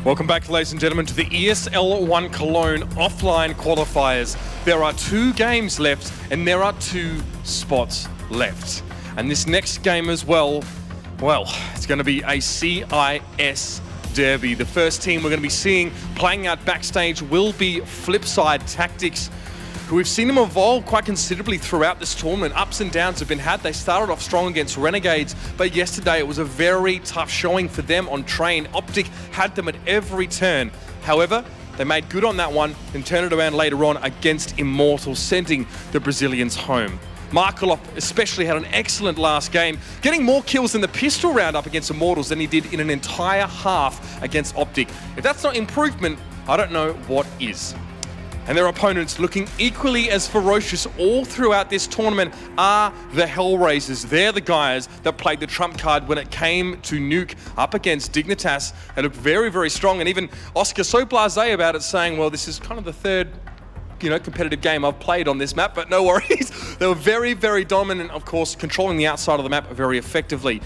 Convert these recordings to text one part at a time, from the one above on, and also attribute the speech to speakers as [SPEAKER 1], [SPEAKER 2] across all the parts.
[SPEAKER 1] Welcome back, ladies and gentlemen, to the ESL One Cologne offline qualifiers. There are 2 games left and there are 2 spots left. And this next game as well, it's going to be a CIS derby. The first team we're going to be seeing playing out backstage will be FlipSid3, who we've seen them evolve quite considerably throughout this tournament. Ups and downs have been had. They started off strong against Renegades, but yesterday it was a very tough showing for them on train. Optic had them at every turn. However, they made good on that one and turned it around later on against Immortal, sending the Brazilians home. Markelov especially had an excellent last game, getting more kills in the pistol round up against Immortals than he did in an entire half against Optic. If that's not improvement, I don't know what is. And their opponents, looking equally as ferocious all throughout this tournament, are the HellRaisers. They're the guys that played the trump card when it came to Nuke up against Dignitas. They looked very, very strong. And even Oscar so blasé about it, saying, well, this is kind of the third competitive game I've played on this map, but no worries. They were very, very dominant, of course, controlling the outside of the map very effectively.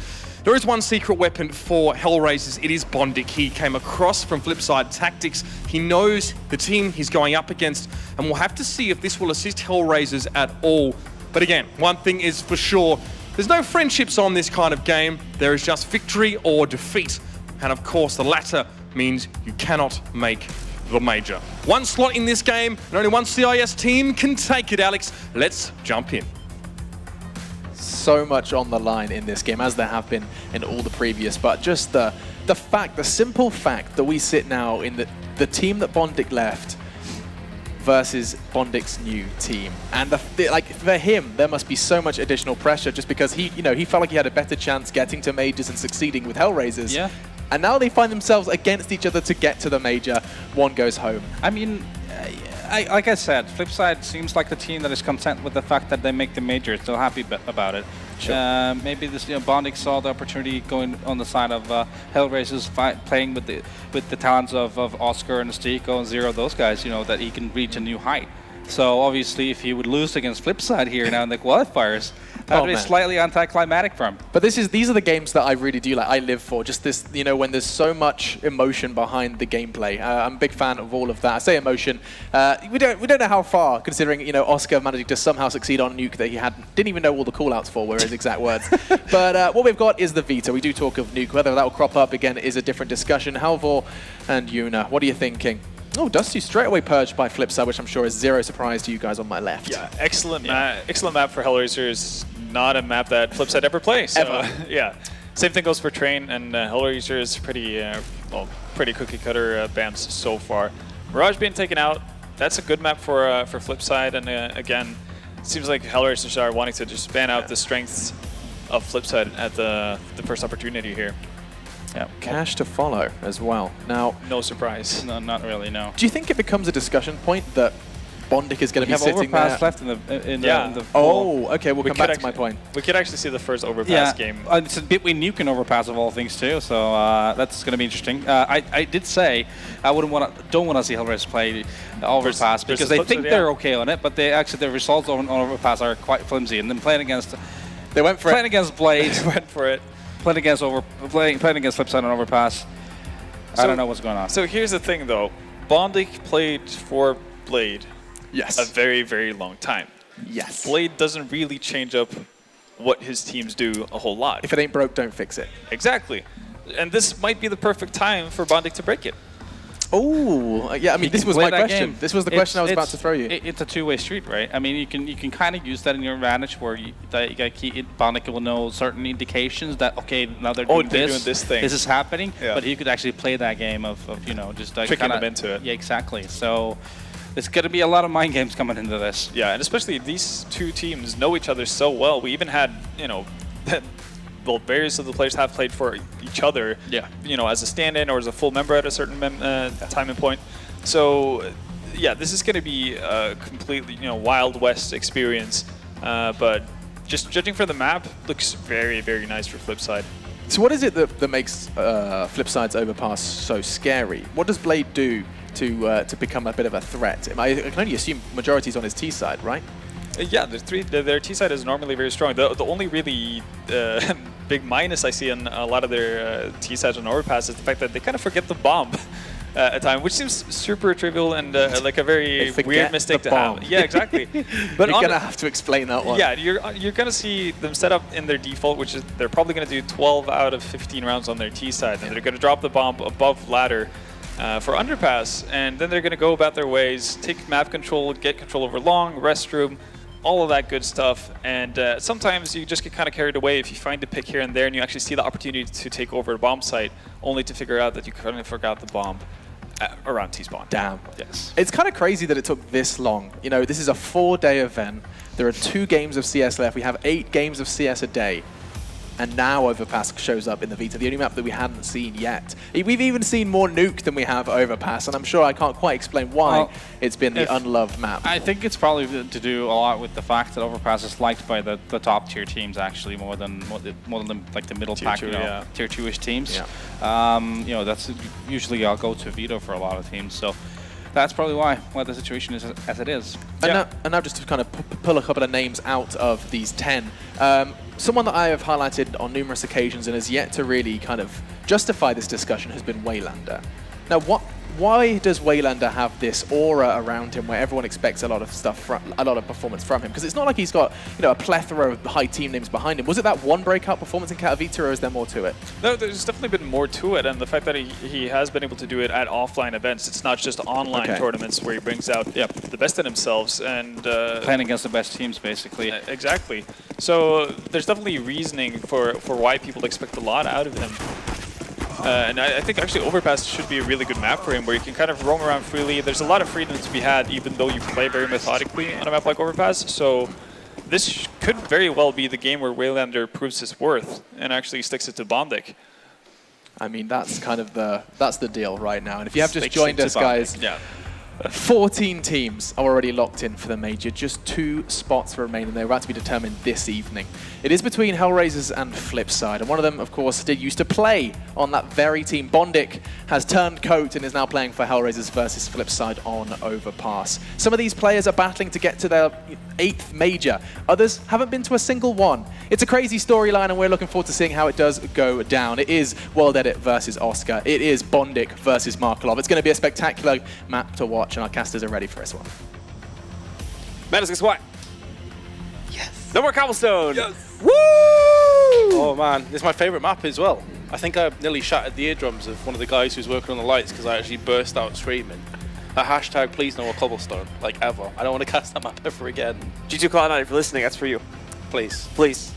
[SPEAKER 1] There is one secret weapon for HellRaisers. It is Bondik. He came across from FlipSid3. He knows the team he's going up against, and we'll have to see if this will assist HellRaisers at all. But again, one thing is for sure, there's no friendships on this kind of game. There is just victory or defeat. And of course, the latter means you cannot make the major. One slot in this game, and only one CIS team can take it, Alex. Let's jump in.
[SPEAKER 2] So much on the line in this game, as there have been in all the previous, but just the simple fact that we sit now in the team that Bondik left versus Bondik's new team, and like for him there must be so much additional pressure just because he felt like he had a better chance getting to majors and succeeding with HellRaisers.
[SPEAKER 3] Yeah.
[SPEAKER 2] And now they find themselves against each other to get to the major. One goes home.
[SPEAKER 3] I mean, like I said, FlipSid seems like the team that is content with the fact that they make the major. Still happy about it. Sure. Maybe this, Bondik saw the opportunity going on the side of HellRaisers, playing with the talents of Oscar and Stico and Zero, those guys. That he can reach a new height. So obviously, if he would lose against FlipSid here now in the qualifiers, that would be slightly anticlimactic for him.
[SPEAKER 2] But these are the games that I really do like. I live for just this, when there's so much emotion behind the gameplay. I'm a big fan of all of that. I say emotion. We don't know how far, considering Oscar managing to somehow succeed on Nuke that he didn't even know all the callouts for, were his exact words. But what we've got is the Vita. We do talk of Nuke. Whether that will crop up again is a different discussion. Halvor and Yuna, what are you thinking? Oh, Dusty straight away purged by FlipSid, which I'm sure is zero surprise to you guys on my left.
[SPEAKER 4] Yeah, excellent map for HellRaisers. Not a map that FlipSid ever plays. So,
[SPEAKER 2] ever.
[SPEAKER 4] Yeah. Same thing goes for Train, and HellRaisers pretty cookie cutter bans so far. Mirage being taken out, that's a good map for FlipSid, and again, it seems like HellRaisers are wanting to just ban out the strengths of FlipSid at the first opportunity here.
[SPEAKER 2] Yeah, cash to follow as well. Now,
[SPEAKER 4] no surprise.
[SPEAKER 3] No, not really. No.
[SPEAKER 2] Do you think it becomes a discussion point that Bondik is going to be sitting there?
[SPEAKER 3] Overpass left in the
[SPEAKER 2] Oh, okay. We'll come back to my point.
[SPEAKER 4] We could actually see the first Overpass game.
[SPEAKER 3] It's a bit between Nuke and Overpass of all things too. So that's going to be interesting. I did say I don't want to see HellRaisers play Overpass because they think they're okay on it, but their results on Overpass are quite flimsy. And then playing against against Blade,
[SPEAKER 4] they went for it.
[SPEAKER 3] Playing against FlipSid on Overpass. I don't know what's going on.
[SPEAKER 4] So here's the thing, though. Bondik played for Blade a very, very long time.
[SPEAKER 2] Yes.
[SPEAKER 4] Blade doesn't really change up what his teams do a whole lot.
[SPEAKER 2] If it ain't broke, don't fix it.
[SPEAKER 4] Exactly. And this might be the perfect time for Bondik to break it.
[SPEAKER 2] Oh, yeah. I mean, this was my question. This was the question I was about to throw you.
[SPEAKER 3] It's a two-way street, right? I mean, you can kind of use that in your advantage, where Bondik will know certain indications that now they're doing this thing. This is happening, but he could actually play that game of just
[SPEAKER 4] tricking them into it.
[SPEAKER 3] Yeah, exactly. So there's going to be a lot of mind games coming into this.
[SPEAKER 4] Yeah, and especially these two teams know each other so well. We even had well, various of the players have played for each other, as a stand-in or as a full member at a certain time and point. So, yeah, this is going to be a completely, Wild West experience. But just judging from the map, looks very, very nice for FlipSid.
[SPEAKER 2] So what is it that makes FlipSid's Overpass so scary? What does Blade do to become a bit of a threat? I can only assume majority's on his T side, right?
[SPEAKER 4] Yeah, their T side is normally very strong. The only really big minus I see in a lot of their T sides on Overpass is the fact that they kind of forget the bomb. a time, which seems super trivial and like a very weird mistake to
[SPEAKER 2] bomb.
[SPEAKER 4] have. Yeah, exactly. But
[SPEAKER 2] you're gonna have to explain that one.
[SPEAKER 4] Yeah, you're gonna see them set up in their default, which is they're probably gonna do 12 out of 15 rounds on their T side, and they're gonna drop the bomb above ladder for underpass, and then they're gonna go about their ways, take map control, get control over long, restroom, all of that good stuff. And sometimes you just get kind of carried away if you find a pick here and there and you actually see the opportunity to take over a bomb site, only to figure out that you kind of forgot the bomb around T-spawn.
[SPEAKER 2] Damn.
[SPEAKER 4] Yes.
[SPEAKER 2] It's kind of crazy that it took this long. You know, this is a 4-day event. There are 2 games of CS left. We have 8 games of CS a day. And now Overpass shows up in the Vita, the only map that we hadn't seen yet. We've even seen more Nuke than we have Overpass, and I'm sure I can't quite explain why it's been the unloved map.
[SPEAKER 3] I think it's probably to do a lot with the fact that Overpass is liked by the top tier teams actually more than like the middle pack, tier 2-ish teams. Yeah. You know, that's usually I'll go to Vito for a lot of teams. So that's probably why the situation is as it is.
[SPEAKER 2] And now just to kind of pull a couple of names out of these 10. Someone that I have highlighted on numerous occasions and has yet to really kind of justify this discussion has been Waylander. Now, why does Waylander have this aura around him where everyone expects a lot of stuff, a lot of performance from him? Because it's not like he's got, you know, a plethora of high team names behind him. Was it that one breakout performance in Katowice, or is there more to it?
[SPEAKER 4] No, there's definitely been more to it, and the fact that he has been able to do it at offline events. It's not just online tournaments where he brings out the best in themselves and
[SPEAKER 3] playing against the best teams, basically.
[SPEAKER 4] Exactly. So there's definitely reasoning for why people expect a lot out of him. And I think actually Overpass should be a really good map for him, where you can kind of roam around freely. There's a lot of freedom to be had, even though you play very methodically on a map like Overpass. So this could very well be the game where Waylander proves his worth and actually sticks it to Bondic.
[SPEAKER 2] I mean, that's kind of that's the deal right now. And if you have just joined us, guys, 14 teams are already locked in for the major. Just 2 spots remain, and they're about to be determined this evening. It is between HellRaisers and FlipSid, and one of them, of course, used to play on that very team. Bondic has turned coat and is now playing for HellRaisers versus FlipSid on Overpass. Some of these players are battling to get to their 8th major. Others haven't been to a single one. It's a crazy storyline, and we're looking forward to seeing how it does go down. It is World Edit versus Oscar. It is Bondic versus Markelov. It's going to be a spectacular map to watch, and our casters are ready for this one.
[SPEAKER 5] Madness, guess what? Yes. No more cobblestone.
[SPEAKER 6] Yes.
[SPEAKER 5] Woo!
[SPEAKER 6] Oh man, this is my favorite map as well. I think I nearly shattered the eardrums of one of the guys who's working on the lights because I actually burst out screaming. A hashtag, please no more cobblestone, like ever. I don't want to cast that map ever again.
[SPEAKER 5] G2 Cloud9, if you're listening, that's for you.
[SPEAKER 6] Please.
[SPEAKER 5] Please.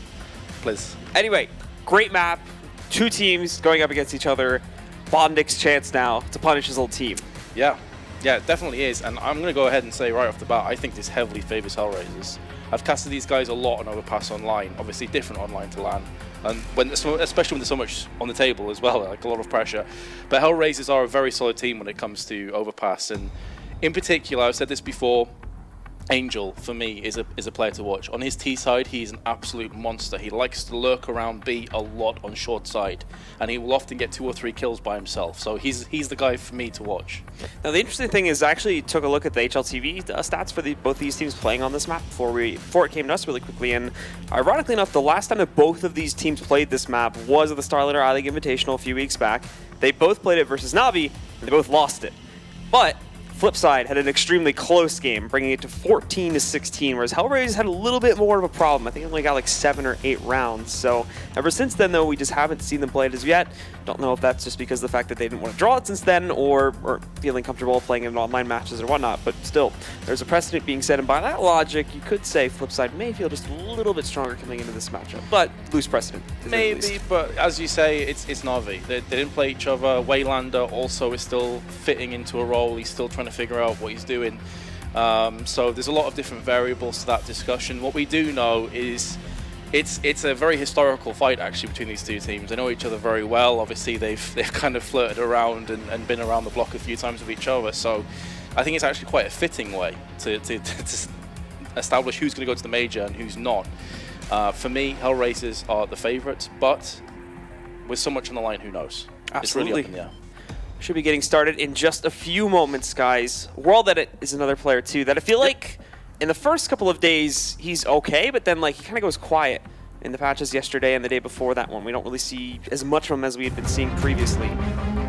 [SPEAKER 6] Please.
[SPEAKER 5] Anyway, great map. 2 teams going up against each other. Bondic's chance now to punish his old team.
[SPEAKER 6] Yeah. Yeah, it definitely is. And I'm going to go ahead and say right off the bat, I think this heavily favors HellRaisers. I've casted these guys a lot on Overpass online, obviously different online to LAN, and especially when there's so much on the table as well, like a lot of pressure. But HellRaisers are a very solid team when it comes to Overpass, and in particular, I've said this before, Angel, for me, is a player to watch. On his T side, he's an absolute monster. He likes to lurk around B a lot on short side, and he will often get 2 or 3 kills by himself. So he's the guy for me to watch.
[SPEAKER 5] Now the interesting thing is I actually took a look at the HLTV stats for both these teams playing on this map before it came to us really quickly, and ironically enough, the last time that both of these teams played this map was at the Starlighter I-League Invitational a few weeks back. They both played it versus Navi, and they both lost it. But FlipSid had an extremely close game, bringing it to 14-16, whereas HellRaisers had a little bit more of a problem. I think it only got like 7 or 8 rounds. So ever since then, though, we just haven't seen them play it as yet. Don't know if that's just because of the fact that they didn't want to draw it since then, or feeling comfortable playing in online matches or whatnot. But still, there's a precedent being set, and by that logic, you could say FlipSid may feel just a little bit stronger coming into this matchup, but loose precedent.
[SPEAKER 6] Maybe, but as you say, it's Navi. They didn't play each other. Waylander also is still fitting into a role. He's still trying to figure out what he's doing. So there's a lot of different variables to that discussion. What we do know is it's a very historical fight actually between these 2 teams. They know each other very well. Obviously they've kind of flirted around and been around the block a few times with each other. So I think it's actually quite a fitting way to establish who's going to go to the major and who's not. For me, HellRaisers are the favourites, but with so much on the line, who knows?
[SPEAKER 5] Absolutely.
[SPEAKER 6] It's really up in the air.
[SPEAKER 5] Should be getting started in just a few moments, guys. World Edit is another player, too, that I feel like in the first couple of days, he's okay, but then like he kind of goes quiet in the patches yesterday and the day before that one. We don't really see as much from him as we had been seeing previously.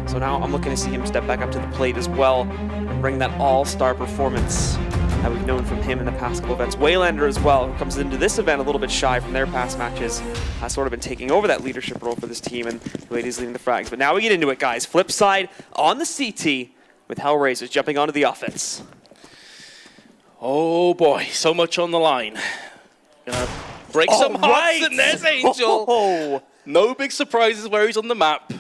[SPEAKER 5] So now I'm looking to see him step back up to the plate as well and bring that all-star performance that we've known from him in the past couple events. Waylander as well, who comes into this event a little bit shy from their past matches, has sort of been taking over that leadership role for this team, and the way he's leading the frags. But now we get into it, guys. FlipSid on the CT with HellRaisers jumping onto the offense.
[SPEAKER 6] Oh boy, so much on the line. Gonna break some hearts, and there's Angel.
[SPEAKER 5] Oh.
[SPEAKER 6] No big surprises where he's on the map.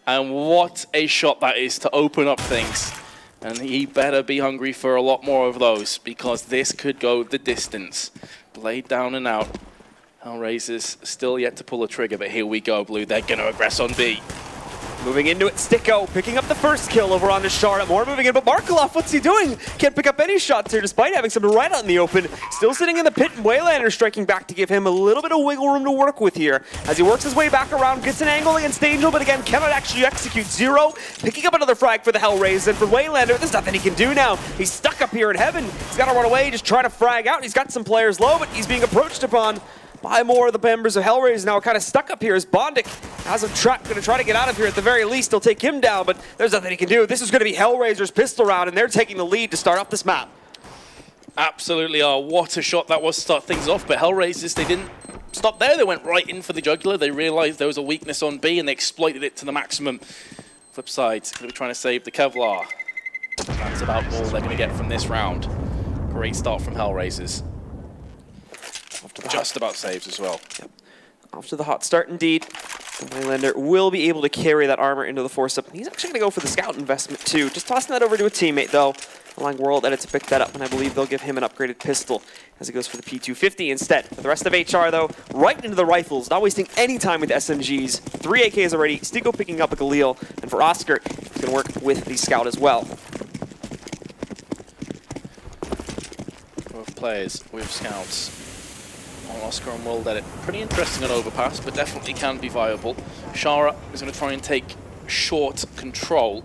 [SPEAKER 6] And what a shot that is to open up things. And he better be hungry for a lot more of those, because this could go the distance. Blade down and out. HellRaisers still yet to pull a trigger, but here we go, Blue. They're going to aggress on B.
[SPEAKER 5] Moving into it, Sticko picking up the first kill over on Shara. More moving in, but Markelov, what's he doing? Can't pick up any shots here despite having some right out in the open. Still sitting in the pit, and Waylander striking back to give him a little bit of wiggle room to work with here. As he works his way back around, gets an angle against Angel, but again, cannot actually execute. Zero, picking up another frag for the HellRaisers, and for Waylander, there's nothing he can do now. He's stuck up here in heaven. He's got to run away, just try to frag out. He's got some players low, but he's being approached upon by more of the members of HellRaisers. Now kind of stuck up here as Bondic has a trap, going to try to get out of here at the very least. He'll take him down, but there's nothing he can do. This is going to be HellRaisers' pistol round, and they're taking the lead to start off this map.
[SPEAKER 6] Absolutely are. What a shot that was to start things off, but HellRaisers, they didn't stop there. They went right in for the jugular. They realized there was a weakness on B, and they exploited it to the maximum. FlipSid's going to be trying to save the Kevlar. That's about all they're going to get from this round. Great start from HellRaisers. Just about saves as well.
[SPEAKER 5] Yep. Off to the hot start indeed. The Waylander will be able to carry that armor into the force-up. He's actually going to go for the scout investment too. Just tossing that over to a teammate though, allowing World Edit to pick that up, and I believe they'll give him an upgraded pistol as he goes for the P250 instead. For the rest of HR though, right into the rifles, not wasting any time with SMGs. 3 AKs already, Sticko picking up a Galil, and for Oscar, he's going to work with the scout as well.
[SPEAKER 6] Both players with scouts. Oscar and World Edit. Pretty interesting on Overpass, but definitely can be viable. Shara is going to try and take short control.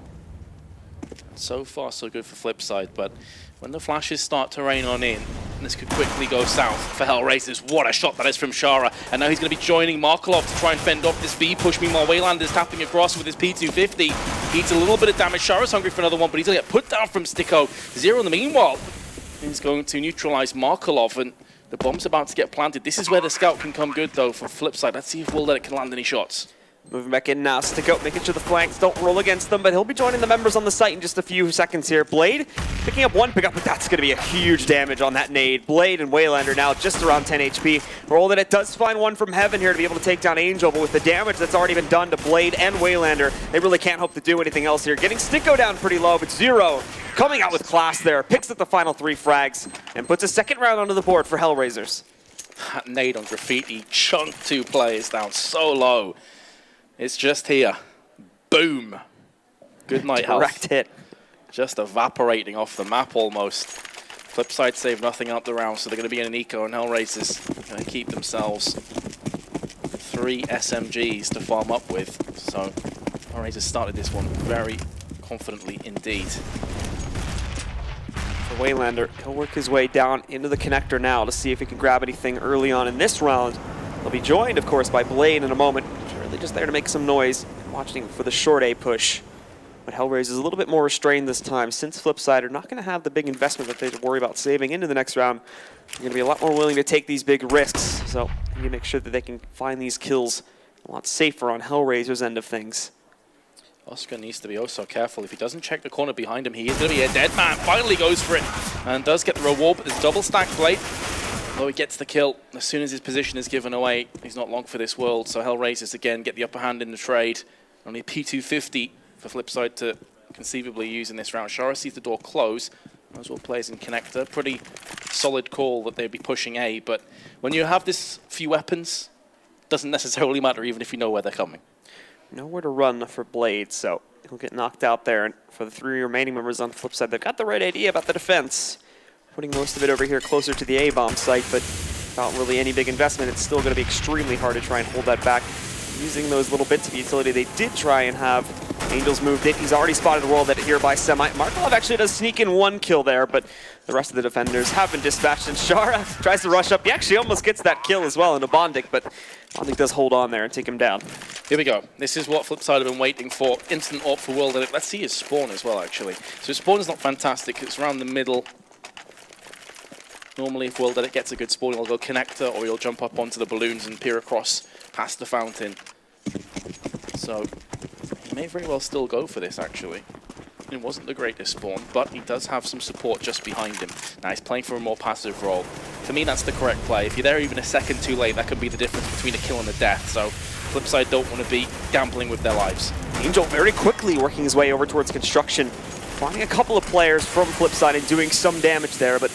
[SPEAKER 6] So far, so good for FlipSid, but when the flashes start to rain on in, this could quickly go south for HellRaisers. What a shot that is from Shara. And now he's going to be joining Markelov to try and fend off this B push. Meanwhile, Waylander's tapping across with his P250. He eats a little bit of damage. Shara's hungry for another one, but he's going to get put down from Sticko. Zero in the meanwhile. He's going to neutralize Markelov, and the bomb's about to get planted. This is where the scout can come good, though, for FlipSid. Let's see if World Edit can land any shots.
[SPEAKER 5] Moving back in now, Sticko making sure the flanks don't roll against them, but he'll be joining the members on the site in just a few seconds here. Blade picking up one pickup, but that's going to be a huge damage on that nade. Blade and Waylander now just around 10 HP. World Edit does find one from heaven here to be able to take down Angel, but with the damage that's already been done to Blade and Waylander, they really can't hope to do anything else here. Getting Sticko down pretty low, but Zero coming out with class there, picks up the final 3 frags, and puts a second round onto the board for HellRaisers.
[SPEAKER 6] That nade on Graffiti chunked 2 players down so low. It's just here. Boom. Good night, health.
[SPEAKER 5] Direct hit.
[SPEAKER 6] Just evaporating off the map almost. FlipSid saved nothing out the round, so they're going to be in an eco, and HellRaisers going to keep themselves 3 SMGs to farm up with. So HellRaisers started this one very confidently indeed.
[SPEAKER 5] For Waylander, he'll work his way down into the connector now to see if he can grab anything early on in this round. He'll be joined, of course, by Blade in a moment. Really just there to make some noise, watching for the short A push. But HellRaisers is a little bit more restrained this time, since FlipSid are not going to have the big investment that they worry about saving into the next round. They're going to be a lot more willing to take these big risks, so they need to make sure that they can find these kills a lot safer on HellRaisers' end of things.
[SPEAKER 6] Oscar needs to be oh so careful. If he doesn't check the corner behind him, he is going to be a dead man. Finally goes for it and does get the reward, but there's double stack Blade. Although he gets the kill, as soon as his position is given away, he's not long for this world. So HellRaisers again get the upper hand in the trade. Only P250 for FlipSid to conceivably use in this round. Shara sees the door close. Those all players in connector. Pretty solid call that they'd be pushing A, but when you have this few weapons, doesn't necessarily matter even if you know where they're coming.
[SPEAKER 5] Nowhere to run for Blade, so he'll get knocked out there. And for the 3 remaining members on FlipSid, they've got the right idea about the defense. Putting most of it over here closer to the A-bomb site, but without really any big investment, it's still going to be extremely hard to try and hold that back. Using those little bits of utility, they did try and have Angels moved in. He's already spotted the World Edit here by Semi. Markelov actually does sneak in 1 kill there, but the rest of the defenders have been dispatched, and Shara tries to rush up. He actually almost gets that kill as well into Bondic, but Bondic does hold on there and take him down.
[SPEAKER 6] Here we go. This is what FlipSide have been waiting for. Instant AWP for World Edit. Let's see his spawn as well, actually. So his spawn is not fantastic. It's around the middle. Normally, if World Edit gets a good spawn, he'll go connector, or he'll jump up onto the balloons and peer across past the fountain. So he may very well still go for this, actually. It wasn't the greatest spawn, but he does have some support just behind him. Now he's playing for a more passive role. For me, that's the correct play. If you're there even a second too late, that could be the difference between a kill and a death. So FlipSide don't want to be gambling with their lives.
[SPEAKER 5] Angel very quickly working his way over towards construction, finding a couple of players from FlipSide and doing some damage there, but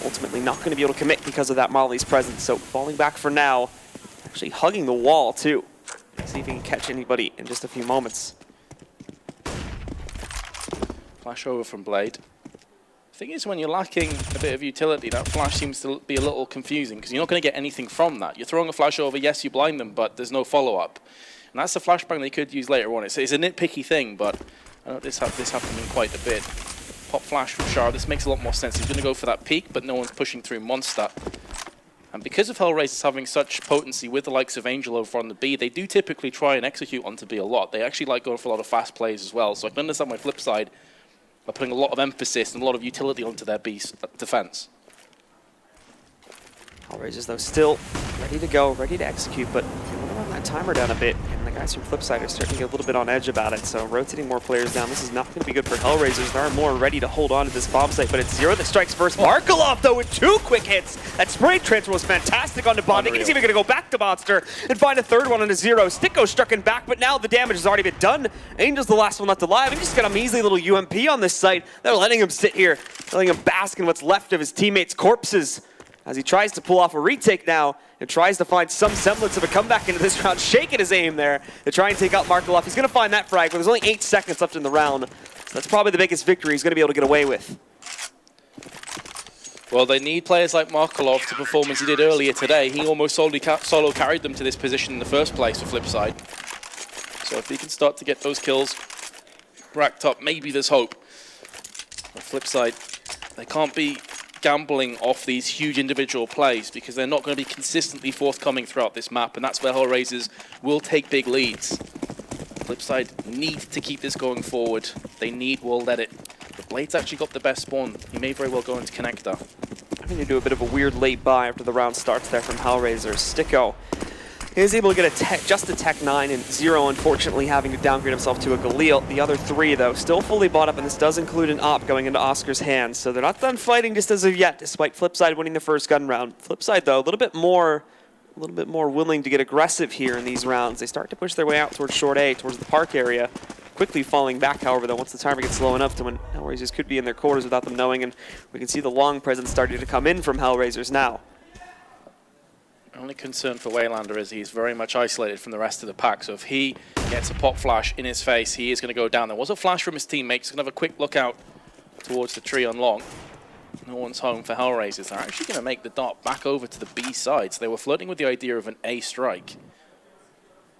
[SPEAKER 5] ultimately not going to be able to commit because of that Molly's presence. So falling back for now, actually hugging the wall too. See if he can catch anybody in just a few moments.
[SPEAKER 6] Flash over from Blade. The thing is, when you're lacking a bit of utility, that flash seems to be a little confusing because you're not going to get anything from that. You're throwing a flash over, yes, you blind them, but there's no follow-up. And that's the flashbang they could use later on. It's a nitpicky thing, but I know this happened quite a bit. Pop flash from Shard. This makes a lot more sense. He's going to go for that peak, but no one's pushing through Monster. And because of HellRaisers having such potency with the likes of Angel over on the B, they do typically try and execute onto B a lot. They actually like going for a lot of fast plays as well. So I can understand my FlipSide by putting a lot of emphasis and a lot of utility onto their B defense.
[SPEAKER 5] HellRaisers, though, still ready to go, ready to execute, but they want to run that timer down a bit, and the guys from FlipSide are starting to get a little bit on edge about it, so rotating more players down. This is not going to be good for HellRaisers. There are more ready to hold on to this bomb site, but it's Zero that strikes first. Markelov, though, with 2 quick hits. That spray transfer was fantastic onto Bondic. He's even going to go back to Monster and find a third one onto Zero. Sticko struck him back, but now the damage has already been done. Angel's the last one left alive. He just got a measly little UMP on this site. They're letting him sit here, letting him bask in what's left of his teammates' corpses, as he tries to pull off a retake now and tries to find some semblance of a comeback into this round, shaking his aim there to try and take out Markelov. He's going to find that frag, but there's only 8 seconds left in the round. So that's probably the biggest victory he's going to be able to get away with.
[SPEAKER 6] Well, they need players like Markelov to perform as he did earlier today. He almost solo carried them to this position in the first place for FlipSide. So if he can start to get those kills racked up, maybe there's hope. But FlipSide, they can't be gambling off these huge individual plays because they're not going to be consistently forthcoming throughout this map, and that's where HellRaisers will take big leads. FlipSide need to keep this going forward. They need World Edit. But Blade's actually got the best spawn. He may very well go into Connector.
[SPEAKER 5] I think they do a bit of a weird late buy after the round starts there from HellRaisers. Sticko is able to get just a Tech 9, and Zero unfortunately having to downgrade himself to a Galil. The other 3 though still fully bought up, and this does include an AWP going into Oscar's hands, so they're not done fighting just as of yet, despite FlipSide winning the first gun round. FlipSide though a little bit more willing to get aggressive here in these rounds. They start to push their way out towards short A, towards the park area, quickly falling back, however, though, once the timer gets low enough to when HellRaisers could be in their quarters without them knowing, and we can see the long presence starting to come in from HellRaisers now.
[SPEAKER 6] Only concern for Waylander is he's very much isolated from the rest of the pack, so if he gets a pop flash in his face, he is going to go down. There was a flash from his teammates. He's going to have a quick look out towards the tree on long. No one's home for HellRaisers. They're actually going to make the dot back over to the B side. So they were flirting with the idea of an A strike.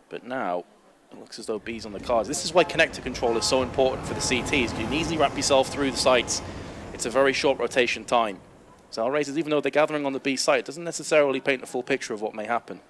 [SPEAKER 6] But now, it looks as though B's on the cards. This is why connector control is so important for the CTs. You can easily wrap yourself through the sites. It's a very short rotation time. So HellRaisers, even though they're gathering on the B site, doesn't necessarily paint a full picture of what may happen.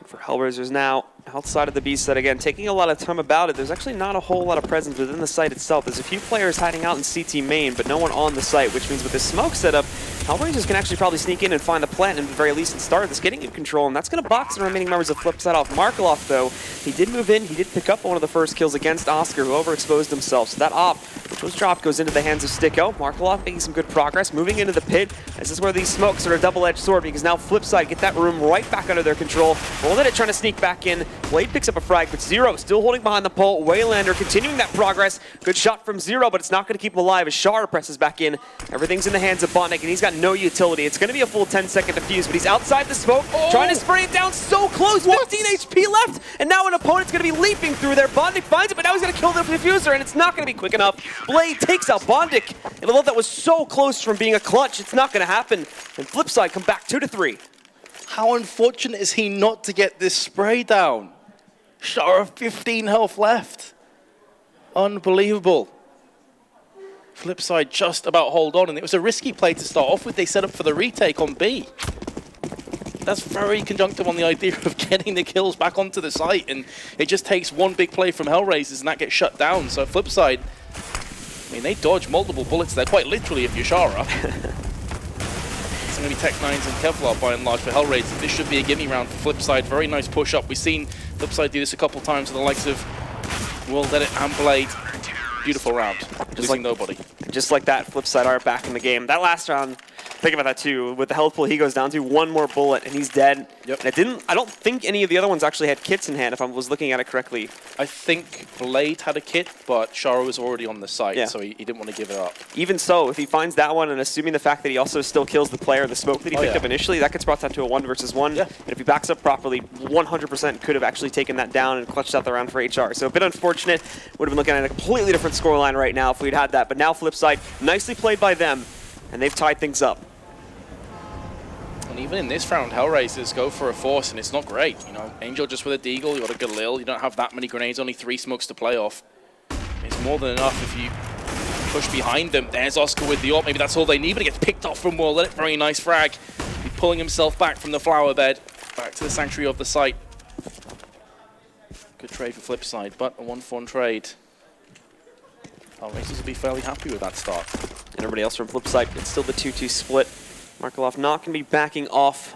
[SPEAKER 5] For HellRaisers now, outside of the B site again, taking a lot of time about it. There's actually not a whole lot of presence within the site itself. There's a few players hiding out in CT main, but no one on the site, which means with this smoke setup, HellRaisers can actually probably sneak in and find the plant, and at the very least, and start this getting in control, and that's going to box the remaining members of FlipSide off. Markelov, though, he did move in. He did pick up one of the first kills against Oscar, who overexposed himself. So that op, which was dropped, goes into the hands of Sticko. Markelov making some good progress, moving into the pit. This is where these smokes are a double-edged sword, because now FlipSide get that room right back under their control. World Edit trying to sneak back in. Blade picks up a frag, but Zero still holding behind the pole. Waylander continuing that progress. Good shot from Zero, but it's not going to keep him alive as Shar presses back in. Everything's in the hands of Bondic, and he's got no utility. It's going to be a full 10-second defuse, but he's outside the smoke, trying to spray it down so close. 15 HP left, and now an opponent's going to be leaping through there. Bondic finds it, but now he's going to kill the diffuser, and it's not going to be quick enough. Blade takes out Bondic, and although that was so close from being a clutch, it's not going to happen. And FlipSide come back 2-3.
[SPEAKER 6] How unfortunate is he not to get this spray down? Shar, 15 health left. Unbelievable. FlipSide just about hold on, and it was a risky play to start off with. They set up for the retake on B. that's very conjunctive on the idea of getting the kills back onto the site, and it just takes one big play from HellRaisers and that gets shut down. So FlipSid, I mean, they dodge multiple bullets there, quite literally, if you're Shara. It's going to be Tech 9s and Kevlar by and large for HellRaisers. This should be a gimme round for FlipSid. Very nice push up. We've seen FlipSid do this a couple times with the likes of World Edit and Blade. Beautiful round. Just like nobody.
[SPEAKER 5] Just like that, FlipSid are back in the game. That last round, think about that too. With the health pool he goes down to, one more bullet and he's dead. Yep. And I don't think any of the other ones actually had kits in hand, if I was looking at it correctly.
[SPEAKER 6] I think Blade had a kit, but Shara was already on the site, so he didn't want to give it up.
[SPEAKER 5] Even so, if he finds that one, and assuming the fact that he also still kills the player in the smoke that he picked up initially, that gets brought down to a 1 versus 1. And if he backs up properly, 100% could have actually taken that down and clutched out the round for HR. So a bit unfortunate. Would have been looking at a completely different scoreline right now if we'd had that. But now FlipSid, nicely played by them, and they've tied things up.
[SPEAKER 6] And even in this round, HellRaisers go for a force, and it's not great. You know, Angel just with a deagle, you got a Galil, you don't have that many grenades, only 3 smokes to play off. It's more than enough if you push behind them. There's Oscar with the AWP, maybe that's all they need, but it gets picked off from World Edit. Very nice frag. He's pulling himself back from the flower bed, back to the sanctuary of the site. Good trade for FlipSid, but a 1-for-1 trade. HellRaisers will be fairly happy with that start.
[SPEAKER 5] And everybody else from FlipSid, it's still the 2-2 split. Markelov not going to be backing off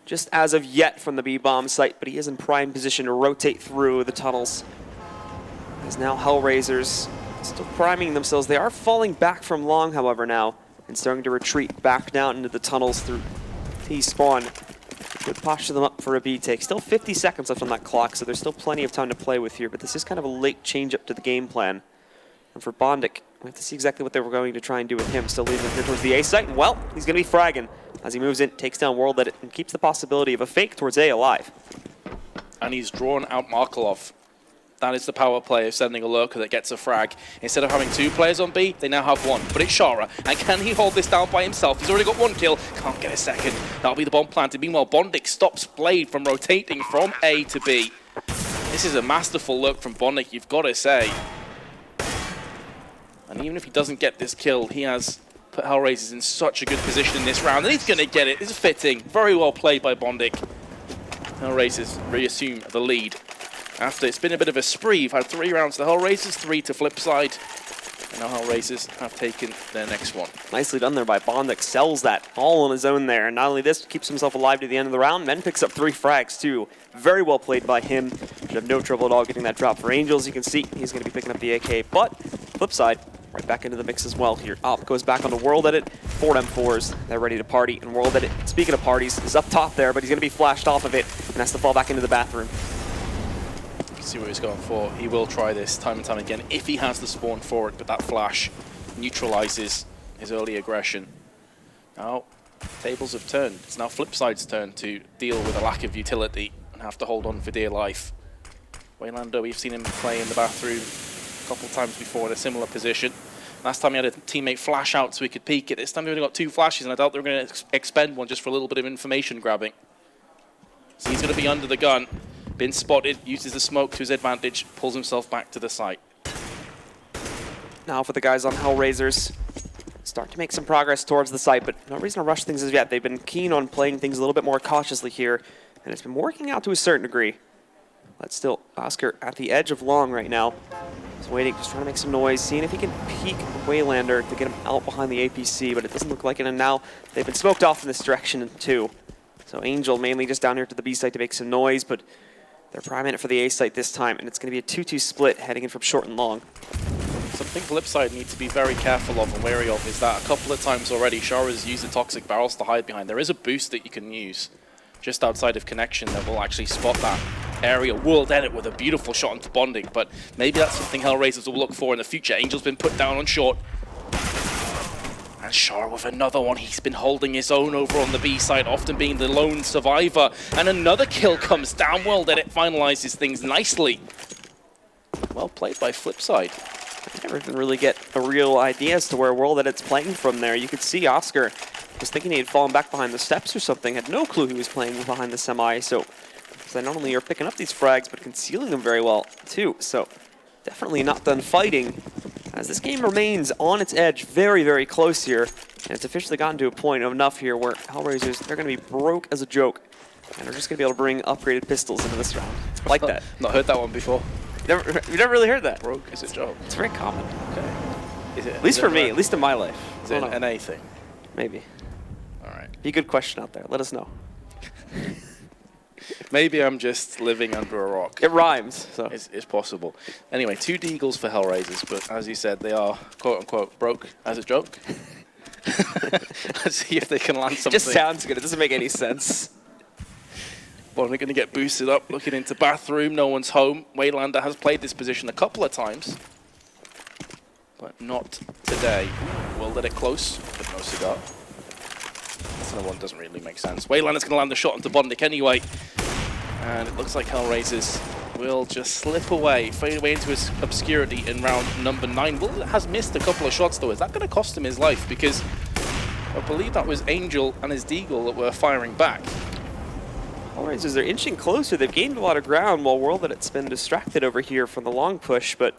[SPEAKER 5] just as of yet from the B-bomb site, but he is in prime position to rotate through the tunnels. As now HellRaisers still priming themselves. They are falling back from long, however, now, and starting to retreat back down into the tunnels through T-spawn. Good posture them up for a B-take. Still 50 seconds left on that clock, so there's still plenty of time to play with here, but this is kind of a late change-up to the game plan. And for Bondic, we have to see exactly what they were going to try and do with him. Still leading him here towards the A site, and well, he's going to be fragging as he moves in, takes down World Edit, and keeps the possibility of a fake towards A alive.
[SPEAKER 6] And he's drawn out Markelov. That is the power play of sending a lurker that gets a frag. Instead of having 2 players on B, they now have 1. But it's Shara, and can he hold this down by himself? He's already got 1 kill, can't get a second. That'll be the bomb planted. Meanwhile, Bondic stops Blade from rotating from A to B. This is a masterful look from Bondic, you've got to say. And even if he doesn't get this kill, he has put HellRaisers in such a good position in this round, and he's going to get it. It's fitting. Very well played by Bondic. HellRaisers reassume the lead. After it's been a bit of a spree, you've had 3 rounds to HellRaisers, 3 to FlipSid, and now HellRaisers have taken their next one.
[SPEAKER 5] Nicely done there by Bondic. Sells that all on his own there, and not only this, keeps himself alive to the end of the round, then picks up 3 frags too. Very well played by him. Should have no trouble at all getting that drop for Angel. As you can see, he's going to be picking up the AK, but FlipSid right back into the mix as well here. Up goes back on the World Edit. 4 M4s. They're ready to party. And World Edit, speaking of parties, is up top there, but he's going to be flashed off of it and has to fall back into the bathroom.
[SPEAKER 6] You can see what he's going for. He will try this time and time again if he has the spawn for it, but that flash neutralizes his early aggression. Now, tables have turned. It's now FlipSid's turn to deal with a lack of utility and have to hold on for dear life. Waylander, we've seen him play in the bathroom a couple times before in a similar position. Last time he had a teammate flash out so he could peek it. This time he only got 2 flashes, and I doubt they're going to expend one just for a little bit of information grabbing. So he's going to be under the gun. Been spotted, uses the smoke to his advantage, pulls himself back to the site.
[SPEAKER 5] Now for the guys on HellRaisers. Start to make some progress towards the site, but no reason to rush things as yet. They've been keen on playing things a little bit more cautiously here, and it's been working out to a certain degree. But still, Oscar at the edge of long right now. He's waiting, just trying to make some noise, seeing if he can peek Waylander to get him out behind the APC, but it doesn't look like it, and now they've been smoked off in this direction too. So Angel mainly just down here to the B site to make some noise, but they're priming it for the A site this time, and it's going to be a 2-2 split heading in from short and long.
[SPEAKER 6] Something FlipSid need to be very careful of and wary of is that a couple of times already, Shara's used the toxic barrels to hide behind. There is a boost that you can use just outside of connection that will actually spot that area. World Edit with a beautiful shot into Bonding, but maybe that's something HellRaisers will look for in the future. Angel's been put down on short. And Shara with another one. He's been holding his own over on the B side, often being the lone survivor. And another kill comes down. World Edit finalizes things nicely. Well played by FlipSid.
[SPEAKER 5] I never even really get a real idea as to where World Edit's playing from there. You could see Oscar was thinking he had fallen back behind the steps or something, had no clue he was playing behind the semi, so they not only are picking up these frags, but concealing them very well, too. So definitely not done fighting. as this game remains on its edge, very, very close here. And it's officially gotten to a point of enough here where HellRaisers, they're going to be broke as a joke. And they're just going to be able to bring upgraded pistols into this round. Like that.
[SPEAKER 6] Not heard that one before.
[SPEAKER 5] You've never really heard that?
[SPEAKER 6] Broke is a joke.
[SPEAKER 5] It's very common.
[SPEAKER 6] Okay. Is it,
[SPEAKER 5] at least for me, at least in my life.
[SPEAKER 6] Is it an NA thing?
[SPEAKER 5] Maybe.
[SPEAKER 6] All right.
[SPEAKER 5] Be a good question out there. Let us know.
[SPEAKER 6] Maybe I'm just living under a rock.
[SPEAKER 5] It rhymes, so.
[SPEAKER 6] It's possible. Anyway, 2 Deagles for HellRaisers, but as you said, they are quote-unquote broke as a joke. Let's see if they can land something.
[SPEAKER 5] It just sounds good. It doesn't make any sense.
[SPEAKER 6] Well, we're going to get boosted up, looking into bathroom. No one's home. Waylander has played this position a couple of times, but not today. We'll let it close, but no cigar. This other one doesn't really make sense. Waylander's going to land a shot onto Bondic anyway. And it looks like HellRaisers will just slip away, fade away into his obscurity in round number 9. Will has missed a couple of shots though. Is that going to cost him his life? Because I believe that was Angel and his Deagle that were firing back.
[SPEAKER 5] HellRaisers, they're inching closer. They've gained a lot of ground while World Edit's been distracted over here from the long push, but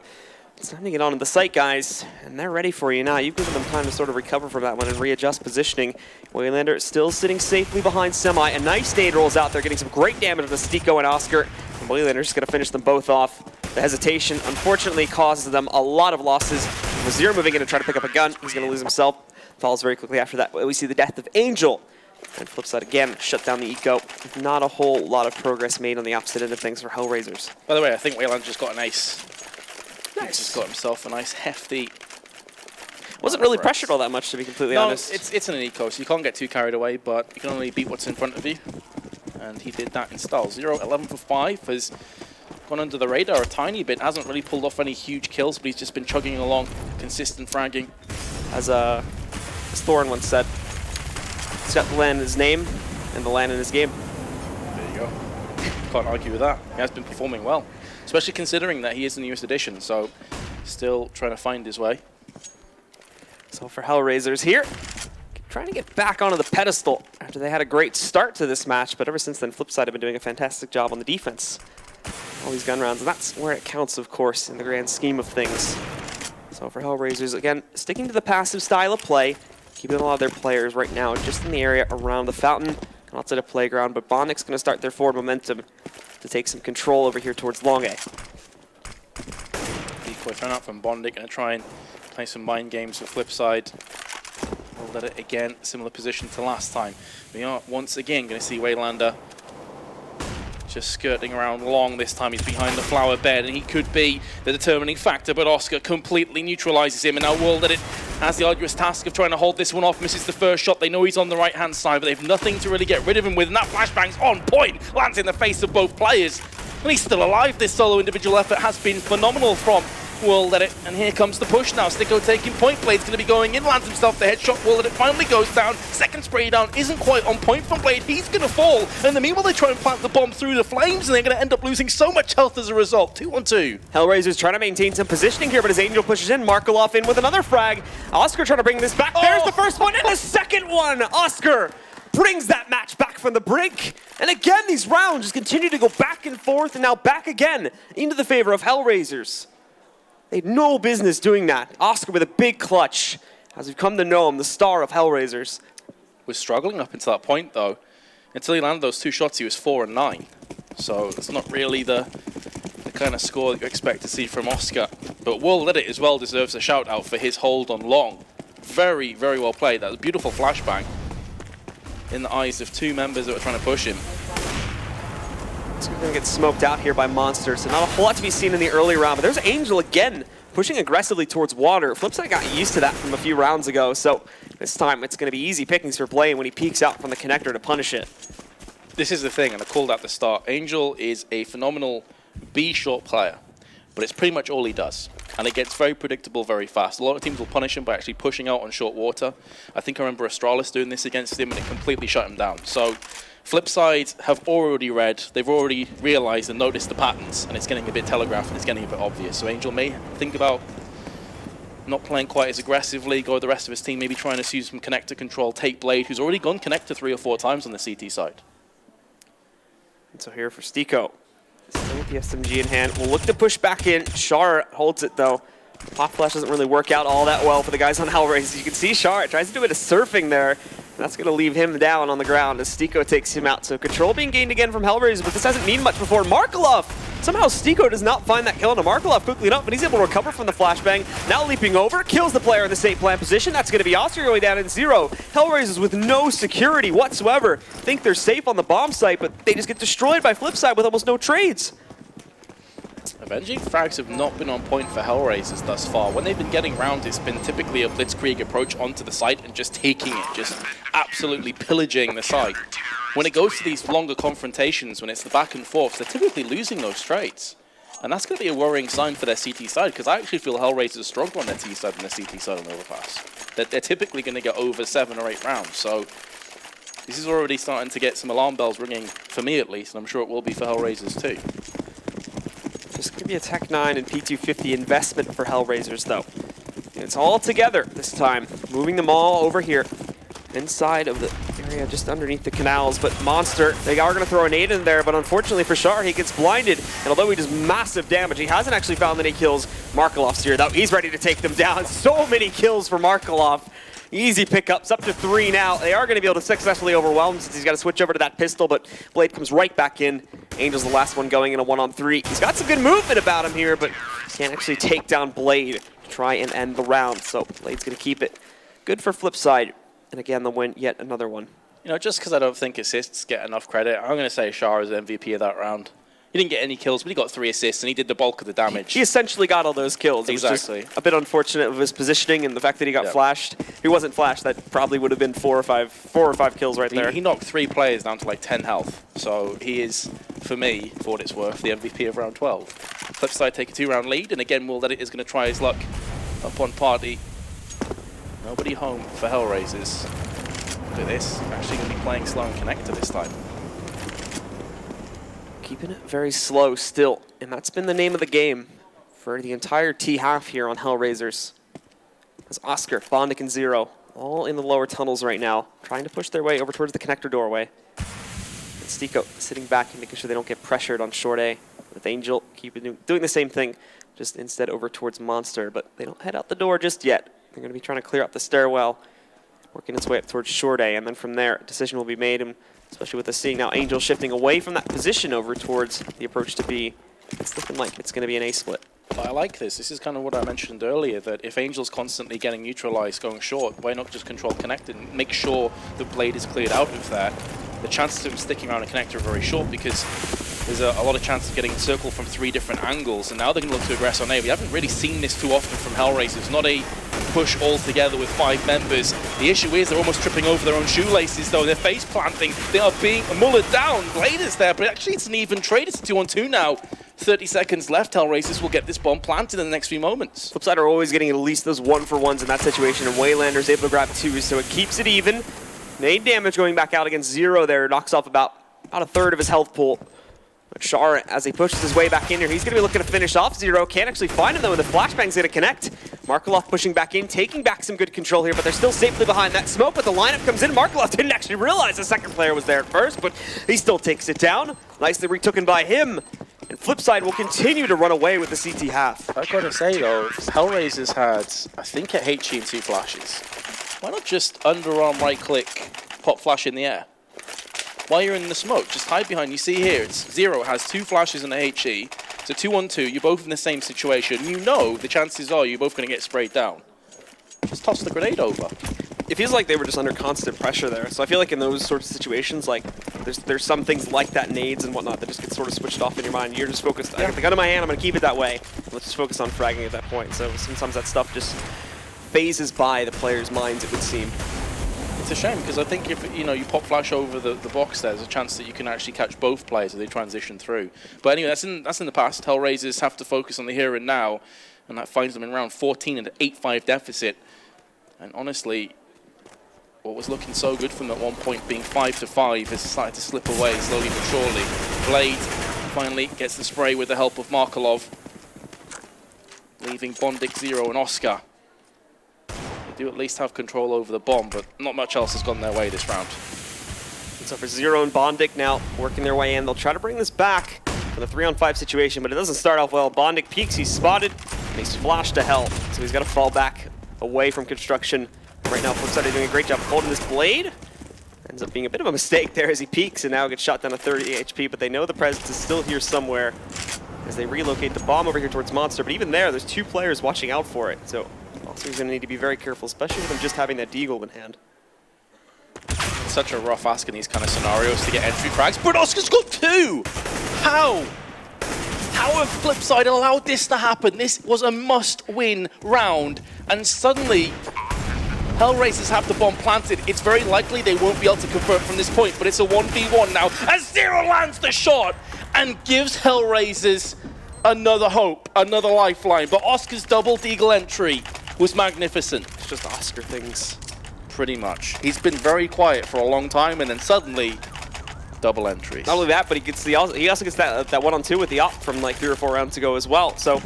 [SPEAKER 5] it's time to get on the site, guys, and they're ready for you now. You've given them time to sort of recover from that one and readjust positioning. Waylander still sitting safely behind Semi. A nice nade rolls out there, getting some great damage to Stiko and Oscar. And Waylander's just going to finish them both off. The hesitation, unfortunately, causes them a lot of losses. Zero moving in to try to pick up a gun. He's going to lose himself. Falls very quickly after that. We see the death of Angel. And FlipSid again, shut down the eco. Not a whole lot of progress made on the opposite end of things for HellRaisers.
[SPEAKER 6] By the way, I think Waylander just got an ace.
[SPEAKER 5] Nice.
[SPEAKER 6] He's just got himself a nice hefty...
[SPEAKER 5] Wasn't really pressured all that much, to be completely honest.
[SPEAKER 6] It's an eco, so you can't get too carried away, but you can only beat what's in front of you. And he did that in style. 0-11 for 5 has gone under the radar a tiny bit. Hasn't really pulled off any huge kills, but he's just been chugging along, consistent fragging.
[SPEAKER 5] As Thorin once said, he's got the land in his name and the land in his game.
[SPEAKER 6] There you go. Can't argue with that. He has been performing well, especially considering that he is the newest edition, so still trying to find his way.
[SPEAKER 5] So for HellRaisers here, trying to get back onto the pedestal after they had a great start to this match, but ever since then, FlipSid have been doing a fantastic job on the defense. All these gun rounds, and that's where it counts, of course, in the grand scheme of things. So for HellRaisers, again, sticking to the passive style of play, keeping a lot of their players right now just in the area around the fountain and outside of playground, but Bondic's going to start their forward momentum to take some control over here towards long A.
[SPEAKER 6] Decoy thrown out from Bondic, going to try and play some mind games for FlipSid. We'll let it again, similar position to last time. We are once again going to see Waylander just skirting around long. This time he's behind the flower bed, and he could be the determining factor, but Oscar completely neutralizes him, and now World Edit has the arduous task of trying to hold this one off. Misses the first shot. They know he's on the right-hand side, but they've nothing to really get rid of him with, and that flashbang's on point. Lands in the face of both players, and he's still alive. This solo individual effort has been phenomenal from World Edit, and here comes the push now. Stiko taking point. Blade's going to be going in, lands himself the headshot. World Edit finally goes down. Second spray down isn't quite on point from Blade. He's going to fall, and in the meanwhile they try and plant the bomb through the flames, and they're going to end up losing so much health as a result. 2-on-2.
[SPEAKER 5] HellRaisers trying to maintain some positioning here, but as Angel pushes in, Markoloff in with another frag. Oscar trying to bring this back. There's the first one and the second one. Oscar brings that match back from the brink. And again, these rounds just continue to go back and forth, and now back again into the favor of HellRaisers. They had no business doing that. Oscar with a big clutch, as we've come to know him, the star of HellRaisers.
[SPEAKER 6] Was struggling up until that point, though. Until he landed those 2 shots, he was 4-9. So it's not really the kind of score that you expect to see from Oscar. But World Edit as well deserves a shout out for his hold on long. Very, very well played. That was a beautiful flashbang in the eyes of 2 members that were trying to push him.
[SPEAKER 5] He's going to get smoked out here by Monster, so not a whole lot to be seen in the early round. But there's Angel again, pushing aggressively towards water. FlipSid got used to that from a few rounds ago, so this time it's going to be easy pickings for Blade when he peeks out from the connector to punish it.
[SPEAKER 6] This is the thing, and I called out the start. Angel is a phenomenal B-short player, but it's pretty much all he does. And it gets very predictable very fast. A lot of teams will punish him by actually pushing out on short water. I think I remember Astralis doing this against him, and it completely shut him down. So FlipSid have already read, they've already realized and noticed the patterns, and it's getting a bit telegraphed and it's getting a bit obvious. So Angel may think about not playing quite as aggressively, go with the rest of his team, maybe trying to use some connector control, take Blade, who's already gone connector 3 or 4 times on the CT side.
[SPEAKER 5] And so here for Stiko, still with the SMG in hand, will look to push back in. Char holds it though. Pop Flash doesn't really work out all that well for the guys on HellRaisers. You can see Char tries to do a bit of surfing there. That's going to leave him down on the ground as Stiko takes him out. So control being gained again from HellRaisers, but this hasn't mean much before. Markelov! Somehow Stiko does not find that kill on Markelov quickly enough, but he's able to recover from the flashbang. Now leaping over, kills the player in the safe plant position. That's going to be Oscar going down in 0. HellRaisers with no security whatsoever. Think they're safe on the bomb site, but they just get destroyed by FlipSid with almost no trades.
[SPEAKER 6] Avenging frags have not been on point for HellRaisers thus far. When they've been getting round, it's been typically a blitzkrieg approach onto the site and just taking it, just absolutely pillaging the site. When it goes to these longer confrontations, when it's the back and forth, they're typically losing those trades. And that's going to be a worrying sign for their CT side, because I actually feel HellRaisers are stronger on their T side than their CT side on Overpass. They're typically going to get over 7 or 8 rounds, so this is already starting to get some alarm bells ringing, for me at least, and I'm sure it will be for HellRaisers too.
[SPEAKER 5] Just going to be a Tech 9 and P250 investment for HellRaisers, though. It's all together this time, moving them all over here inside of the area just underneath the canals. But Monster, they are going to throw a nade in there, but unfortunately for Char, he gets blinded. And although he does massive damage, he hasn't actually found any kills. Markelov's here, though. He's ready to take them down. So many kills for Markelov. Easy pickups, up to 3 now. They are going to be able to successfully overwhelm since he's got to switch over to that pistol, but Blade comes right back in. Angel's the last one going in a 1-on-3. He's got some good movement about him here, but can't actually take down Blade to try and end the round. So Blade's going to keep it. Good for FlipSid. And again, they'll win yet another one.
[SPEAKER 6] You know, just because I don't think assists get enough credit, I'm going to say Char is MVP of that round. He didn't get any kills, but he got 3 assists, and he did the bulk of the damage.
[SPEAKER 5] He essentially got all those kills.
[SPEAKER 6] Exactly.
[SPEAKER 5] It was just a bit unfortunate of his positioning and the fact that he got flashed. If he wasn't flashed, that probably would have been 4 or 5 kills right there.
[SPEAKER 6] He knocked 3 players down to like 10 health. So he is, for me, for what it's worth, the MVP of round 12. FlipSid take a 2-round lead, and again, Will is going to try his luck up on Party. Nobody home for HellRaisers. Look at this. Actually going to be playing slow and connector this time.
[SPEAKER 5] Keeping it very slow still, and that's been the name of the game for the entire T-half here on HellRaisers. As Oscar, Bondic, and Zero all in the lower tunnels right now, trying to push their way over towards the connector doorway. And Stiko sitting back and making sure they don't get pressured on short A. With Angel doing the same thing, just instead over towards Monster, but they don't head out the door just yet. They're going to be trying to clear up the stairwell, working its way up towards short A, and then from there, a decision will be made. And especially with us seeing now Angel shifting away from that position over towards the approach to B. It's looking like it's going to be an A split.
[SPEAKER 6] I like this. This is kind of what I mentioned earlier, that if Angel's constantly getting neutralized going short, why not just control connected and make sure the Blade is cleared out of that? The chances of him sticking around a connector are very short because there's a lot of chance of getting circled from 3 different angles, and now they're going to look to aggress on A. We haven't really seen this too often from HellRaisers. Not a push all together with 5 members. The issue is they're almost tripping over their own shoelaces, though. They're face planting. They are being mullered down. Blade is there, but actually it's an even trade. It's a 2-on-2 now. 30 seconds left. HellRaisers will get this bomb planted in the next few moments.
[SPEAKER 5] FlipSid are always getting at least those 1-for-1s in that situation, and Waylander's able to grab 2, so it keeps it even. Nade damage going back out against Zero there. Knocks off about a third of his health pool. But Char, as he pushes his way back in here, he's going to be looking to finish off Zero. Can't actually find him, though, and the flashbang's going to connect. Markelov pushing back in, taking back some good control here, but they're still safely behind that smoke, but the lineup comes in. Markelov didn't actually realize the second player was there at first, but he still takes it down. Nicely retooken by him. And FlipSid will continue to run away with the CT half.
[SPEAKER 6] I've got to say, though, HellRaisers had, I think, at HE 2 flashes. Why not just underarm right-click, pop flash in the air? While you're in the smoke, just hide behind. You see here, it's Zero has 2 flashes in a HE. It's a 2-on-2. You're both in the same situation. You know the chances are you're both going to get sprayed down. Just toss the grenade over.
[SPEAKER 5] It feels like they were just under constant pressure there. So I feel like in those sorts of situations, like there's some things like that, nades and whatnot, that just get sort of switched off in your mind. You're just focused. I got the gun in my hand. I'm going to keep it that way. Let's just focus on fragging at that point. So sometimes that stuff just phases by the players' minds, it would seem.
[SPEAKER 6] It's a shame because I think if you pop flash over the box, there's a chance that you can actually catch both players as they transition through. But anyway, that's in the past. HellRaisers have to focus on the here and now, and that finds them in round 14 at an 8-5 deficit. And honestly, what was looking so good from at one point being 5-5 has started to slip away slowly but surely. Blade finally gets the spray with the help of Markelov, leaving Bondic, Zero, and Oscar. They do at least have control over the bomb, but not much else has gone their way this round.
[SPEAKER 5] And so for Zero and Bondic now working their way in, they'll try to bring this back for the 3-on-5 situation, but it doesn't start off well. Bondic peeks, he's spotted. He's flashed to hell, so he's got to fall back away from construction. Right now, FlipSid doing a great job holding this blade. Ends up being a bit of a mistake there as he peeks and now gets shot down to 30 HP, but they know the presence is still here somewhere as they relocate the bomb over here towards Monster. But even there's 2 players watching out for it, so also he's going to need to be very careful, especially with him just having that deagle in hand.
[SPEAKER 6] It's such a rough ask in these kind of scenarios to get entry frags, but Oscar's got 2! How? How have FlipSid allowed this to happen? This was a must-win round, and suddenly HellRaisers have the bomb planted. It's very likely they won't be able to convert from this point, but it's a 1v1 now, as Zero lands the shot and gives HellRaisers another hope, another lifeline. But Oscar's double deagle entry was magnificent.
[SPEAKER 5] It's just Oscar things.
[SPEAKER 6] Pretty much. He's been very quiet for a long time, and then suddenly, double entries.
[SPEAKER 5] Not only that, but he also gets that 1-on-2 with the op from like 3 or 4 rounds ago as well. So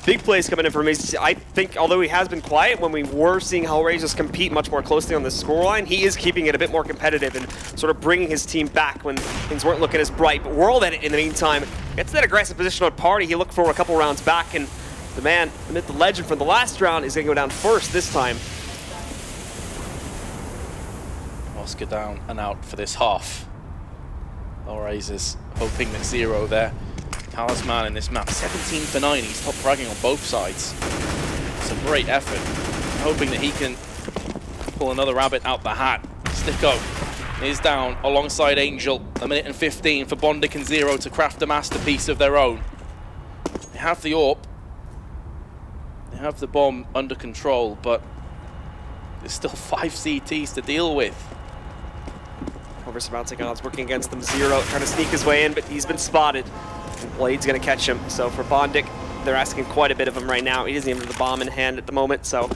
[SPEAKER 5] big plays coming in from him. I think although he has been quiet, when we were seeing HellRaisers compete much more closely on the scoreline, he is keeping it a bit more competitive and sort of bringing his team back when things weren't looking as bright. But World in the meantime gets that aggressive position on Party. He looked for a couple rounds back, and the man, the legend from the last round, is going to go down first this time.
[SPEAKER 6] Oscar down and out for this half. HellRaisers hoping that Zero there. Talisman in this map, 17 for 9. He's top fragging on both sides. It's a great effort. Hoping that he can pull another rabbit out the hat. Sticko is down alongside Angel. 1 minute and 15 for Bondic and Zero to craft a masterpiece of their own. They have the AWP. They have the bomb under control, but there's still 5 CTs to deal with.
[SPEAKER 5] Over-surmounting odds working against them. Zero trying to sneak his way in, but he's been spotted. And Blade's going to catch him. So for Bondic, they're asking quite a bit of him right now. He doesn't even have the bomb in hand at the moment. So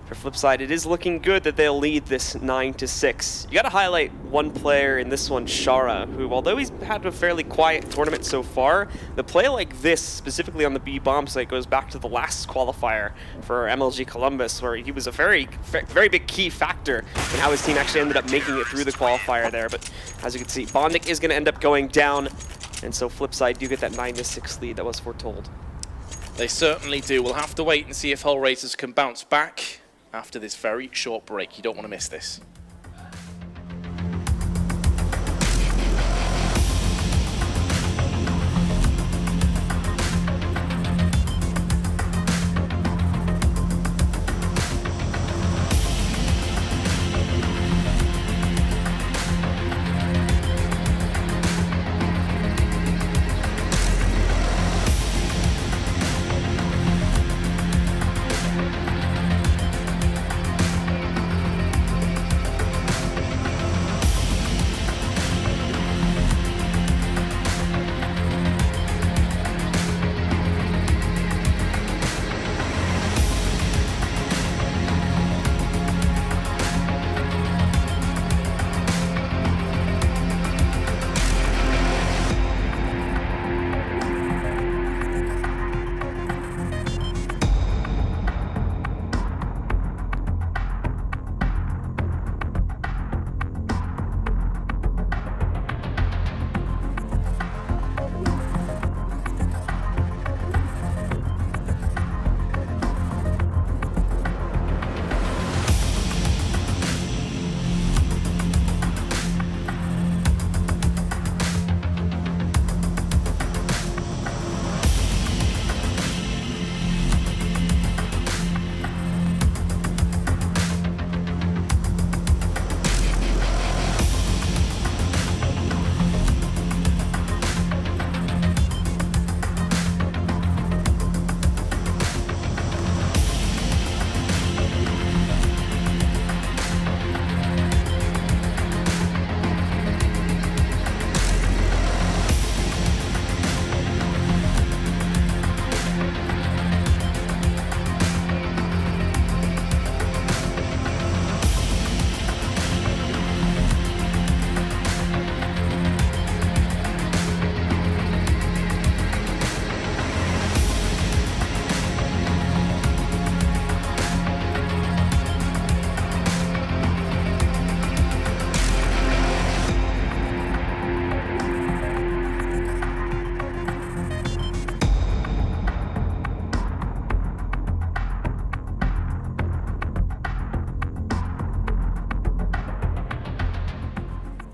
[SPEAKER 5] for FlipSid, it is looking good that they'll lead this 9-6. You got to highlight one player in this one, Shara, who, although he's had a fairly quiet tournament so far, the play like this, specifically on the B bomb site, goes back to the last qualifier for MLG Columbus, where he was a very big key factor in how his team actually ended up making it through the qualifier there. But as you can see, Bondic is going to end up going down, and so FlipSid do get that 9-6 lead that was foretold.
[SPEAKER 6] They certainly do. We'll have to wait and see if HellRaisers can bounce back after this very short break. You don't want to miss this.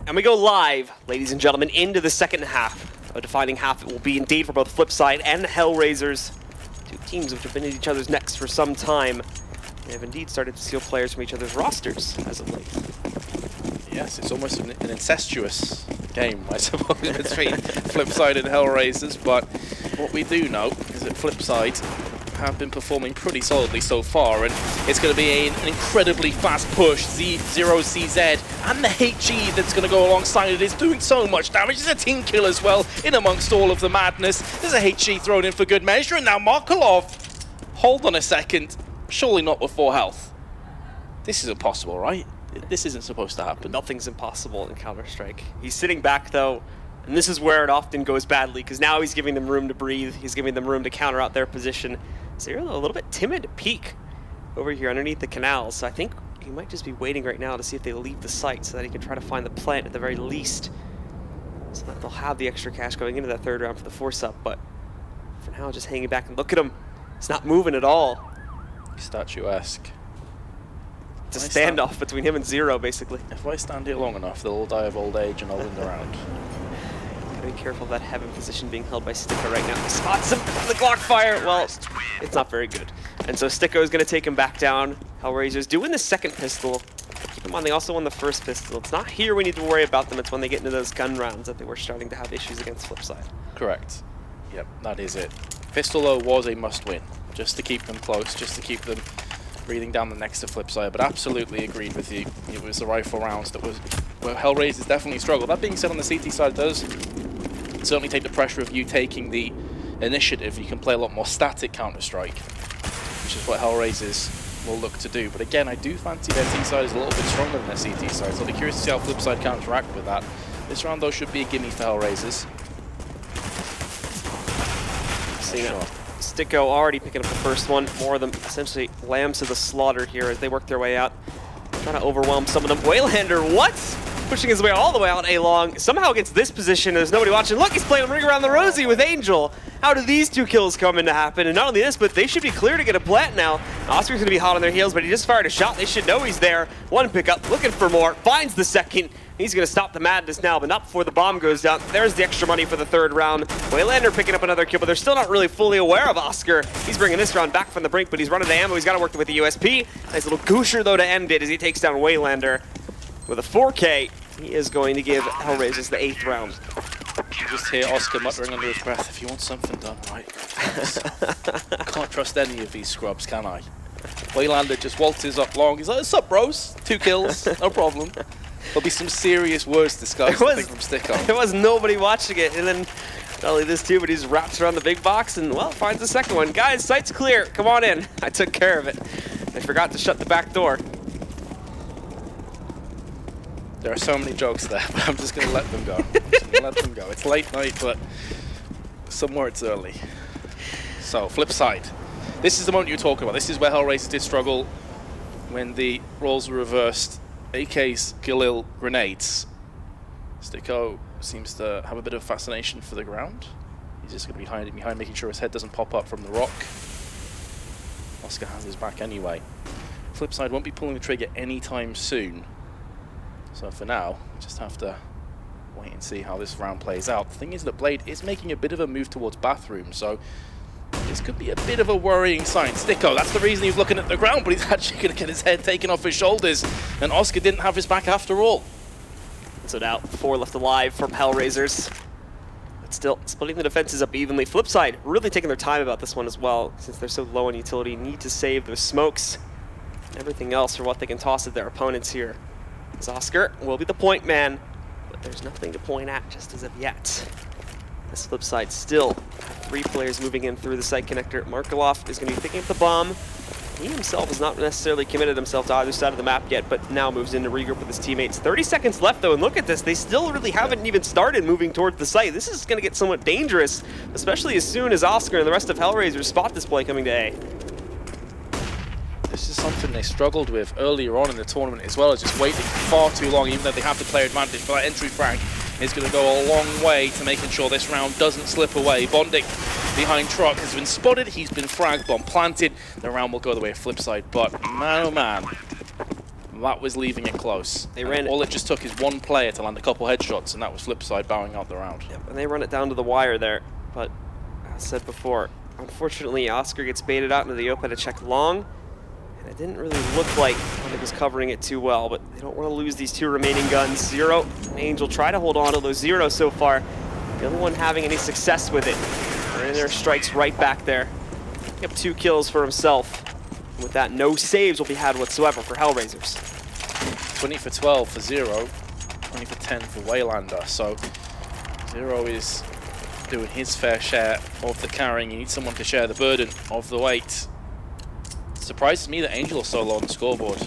[SPEAKER 5] And we go live, ladies and gentlemen, into the second half. A defining half it will be indeed for both FlipSid and HellRaisers. Two teams which have been at each other's necks for some time. They have indeed started to steal players from each other's rosters as of late.
[SPEAKER 6] Yes, it's almost an incestuous game, I suppose, between FlipSid and HellRaisers. But what we do know is that FlipSid have been performing pretty solidly so far, and it's going to be an incredibly fast push. Z0CZ and the HE that's going to go alongside it is doing so much damage. There's a team kill as well in amongst all of the madness. There's a HE thrown in for good measure, and now Markelov. Hold on a second. Surely not with 4 health. This is impossible, right? This isn't supposed to happen.
[SPEAKER 5] Nothing's impossible in Counter-Strike. He's sitting back, though, and this is where it often goes badly, because now he's giving them room to breathe. He's giving them room to counter out their position. Zero, a little bit timid to peek over here underneath the canals. So I think he might just be waiting right now to see if they leave the site so that he can try to find the plant at the very least, so that they'll have the extra cash going into that third round for the force-up. But for now, just hanging back and look at him. He's not moving at all.
[SPEAKER 6] Statuesque.
[SPEAKER 5] It's a standoff between him and Zero, basically.
[SPEAKER 6] If I stand here long enough, they'll all die of old age and I'll win the round.
[SPEAKER 5] Gotta be careful of that heaven position being held by Sticko right now. He spots him, the Glock fire. Well, it's not very good. And so Sticko is gonna take him back down. HellRaisers doing the second pistol. Keep in mind, they also won the first pistol. It's not here we need to worry about them. It's when they get into those gun rounds that they were starting to have issues against FlipSid.
[SPEAKER 6] Correct. Yep, that is it. Pistol, though, was a must-win, just to keep them close, just to keep them breathing down the necks to FlipSid. But absolutely agreed with you. It was the rifle rounds that was where HellRaisers definitely struggled. That being said, on the CT side, it does certainly take the pressure of you taking the initiative. You can play a lot more static Counter-Strike, which is what HellRaisers will look to do. But again, I do fancy their T side is a little bit stronger than their CT side, so I'll be curious to see how FlipSid counteract with that. This round, though, should be a gimme for HellRaisers.
[SPEAKER 5] Sticko already picking up the first one. More of them essentially lambs to the slaughter here as they work their way out. Trying to overwhelm some of them. Waylander, what? Pushing his way all the way out A-long. Somehow gets this position. There's nobody watching. Look, he's playing Ring Around the Rosie with Angel. How do these two kills come in to happen? And not only this, but they should be clear to get a plant now. Oscar's gonna be hot on their heels, but he just fired a shot. They should know he's there. One pickup, looking for more. Finds the second. He's going to stop the madness now, but not before the bomb goes down. There's the extra money for the third round. Waylander picking up another kill, but they're still not really fully aware of Oscar. He's bringing this round back from the brink, but he's running to ammo. He's got to work with the USP. Nice little goosher, though, to end it as he takes down Waylander. With a 4K, he is going to give HellRaisers the 8th round.
[SPEAKER 6] You just hear Oscar muttering under his breath, if you want something done right. Can't trust any of these scrubs, can I? Waylander just waltzes up long. He's like, what's up, bros? 2 kills, no problem. There'll be some serious words discussed, I think, from Sticko.
[SPEAKER 5] There was nobody watching it, and then not only this too, but he's wraps around the big box and, well, finds the second one. Guys, site's clear. Come on in. I took care of it. I forgot to shut the back door.
[SPEAKER 6] There are so many jokes there, but I'm just going to let them go. I'm just going to let them go. It's late night, but somewhere it's early. So, FlipSid. This is the moment you're talking about. This is where HellRaisers did struggle when the roles were reversed. AK's Galil grenades. Sticko seems to have a bit of fascination for the ground. He's just going to be behind, making sure his head doesn't pop up from the rock. Oscar has his back anyway. FlipSid won't be pulling the trigger anytime soon. So for now, we just have to wait and see how this round plays out. The thing is that Blade is making a bit of a move towards bathroom, so this could be a bit of a worrying sign. Sticko, that's the reason he's looking at the ground, but he's actually going to get his head taken off his shoulders, and Oscar didn't have his back after all.
[SPEAKER 5] So now 4 left alive from HellRaisers. But still, splitting the defenses up evenly. FlipSid really taking their time about this one as well, since they're so low on utility. Need to save those smokes. Everything else for what they can toss at their opponents here. As Oscar will be the point man, but there's nothing to point at just as of yet. This FlipSid still 3 players moving in through the site connector. Markelov is going to be picking up the bomb. He himself has not necessarily committed himself to either side of the map yet, but now moves in to regroup with his teammates. 30 seconds left, though, and look at this. They still really haven't even started moving towards the site. This is going to get somewhat dangerous, especially as soon as Oscar and the rest of HellRaisers spot this play coming to A.
[SPEAKER 6] This is something they struggled with earlier on in the tournament as well, as just waiting far too long, even though they have the player advantage. But that entry frag is going to go a long way to making sure this round doesn't slip away. Bondic behind Truck has been spotted, he's been fragged, bomb planted. The round will go the way of FlipSid, but man oh man, that was leaving it close.
[SPEAKER 5] They ran
[SPEAKER 6] all it just took is one player to land a couple headshots, and that was FlipSid bowing out the round.
[SPEAKER 5] Yep, and they run it down to the wire there. But as said before, unfortunately, Oscar gets baited out into the open to check long. And it didn't really look like Bondic was covering it too well, but they don't want to lose these two remaining guns. Zero and Angel try to hold on to those Zero so far. The only one having any success with it. And there strikes right back there. Pick up 2 kills for himself. And with that, no saves will be had whatsoever for HellRaisers.
[SPEAKER 6] 20 for 12 for Zero, 20 for 10 for Waylander. So Zero is doing his fair share of the carrying. You need someone to share the burden of the weight. Surprises me that Angel is so low on the scoreboard.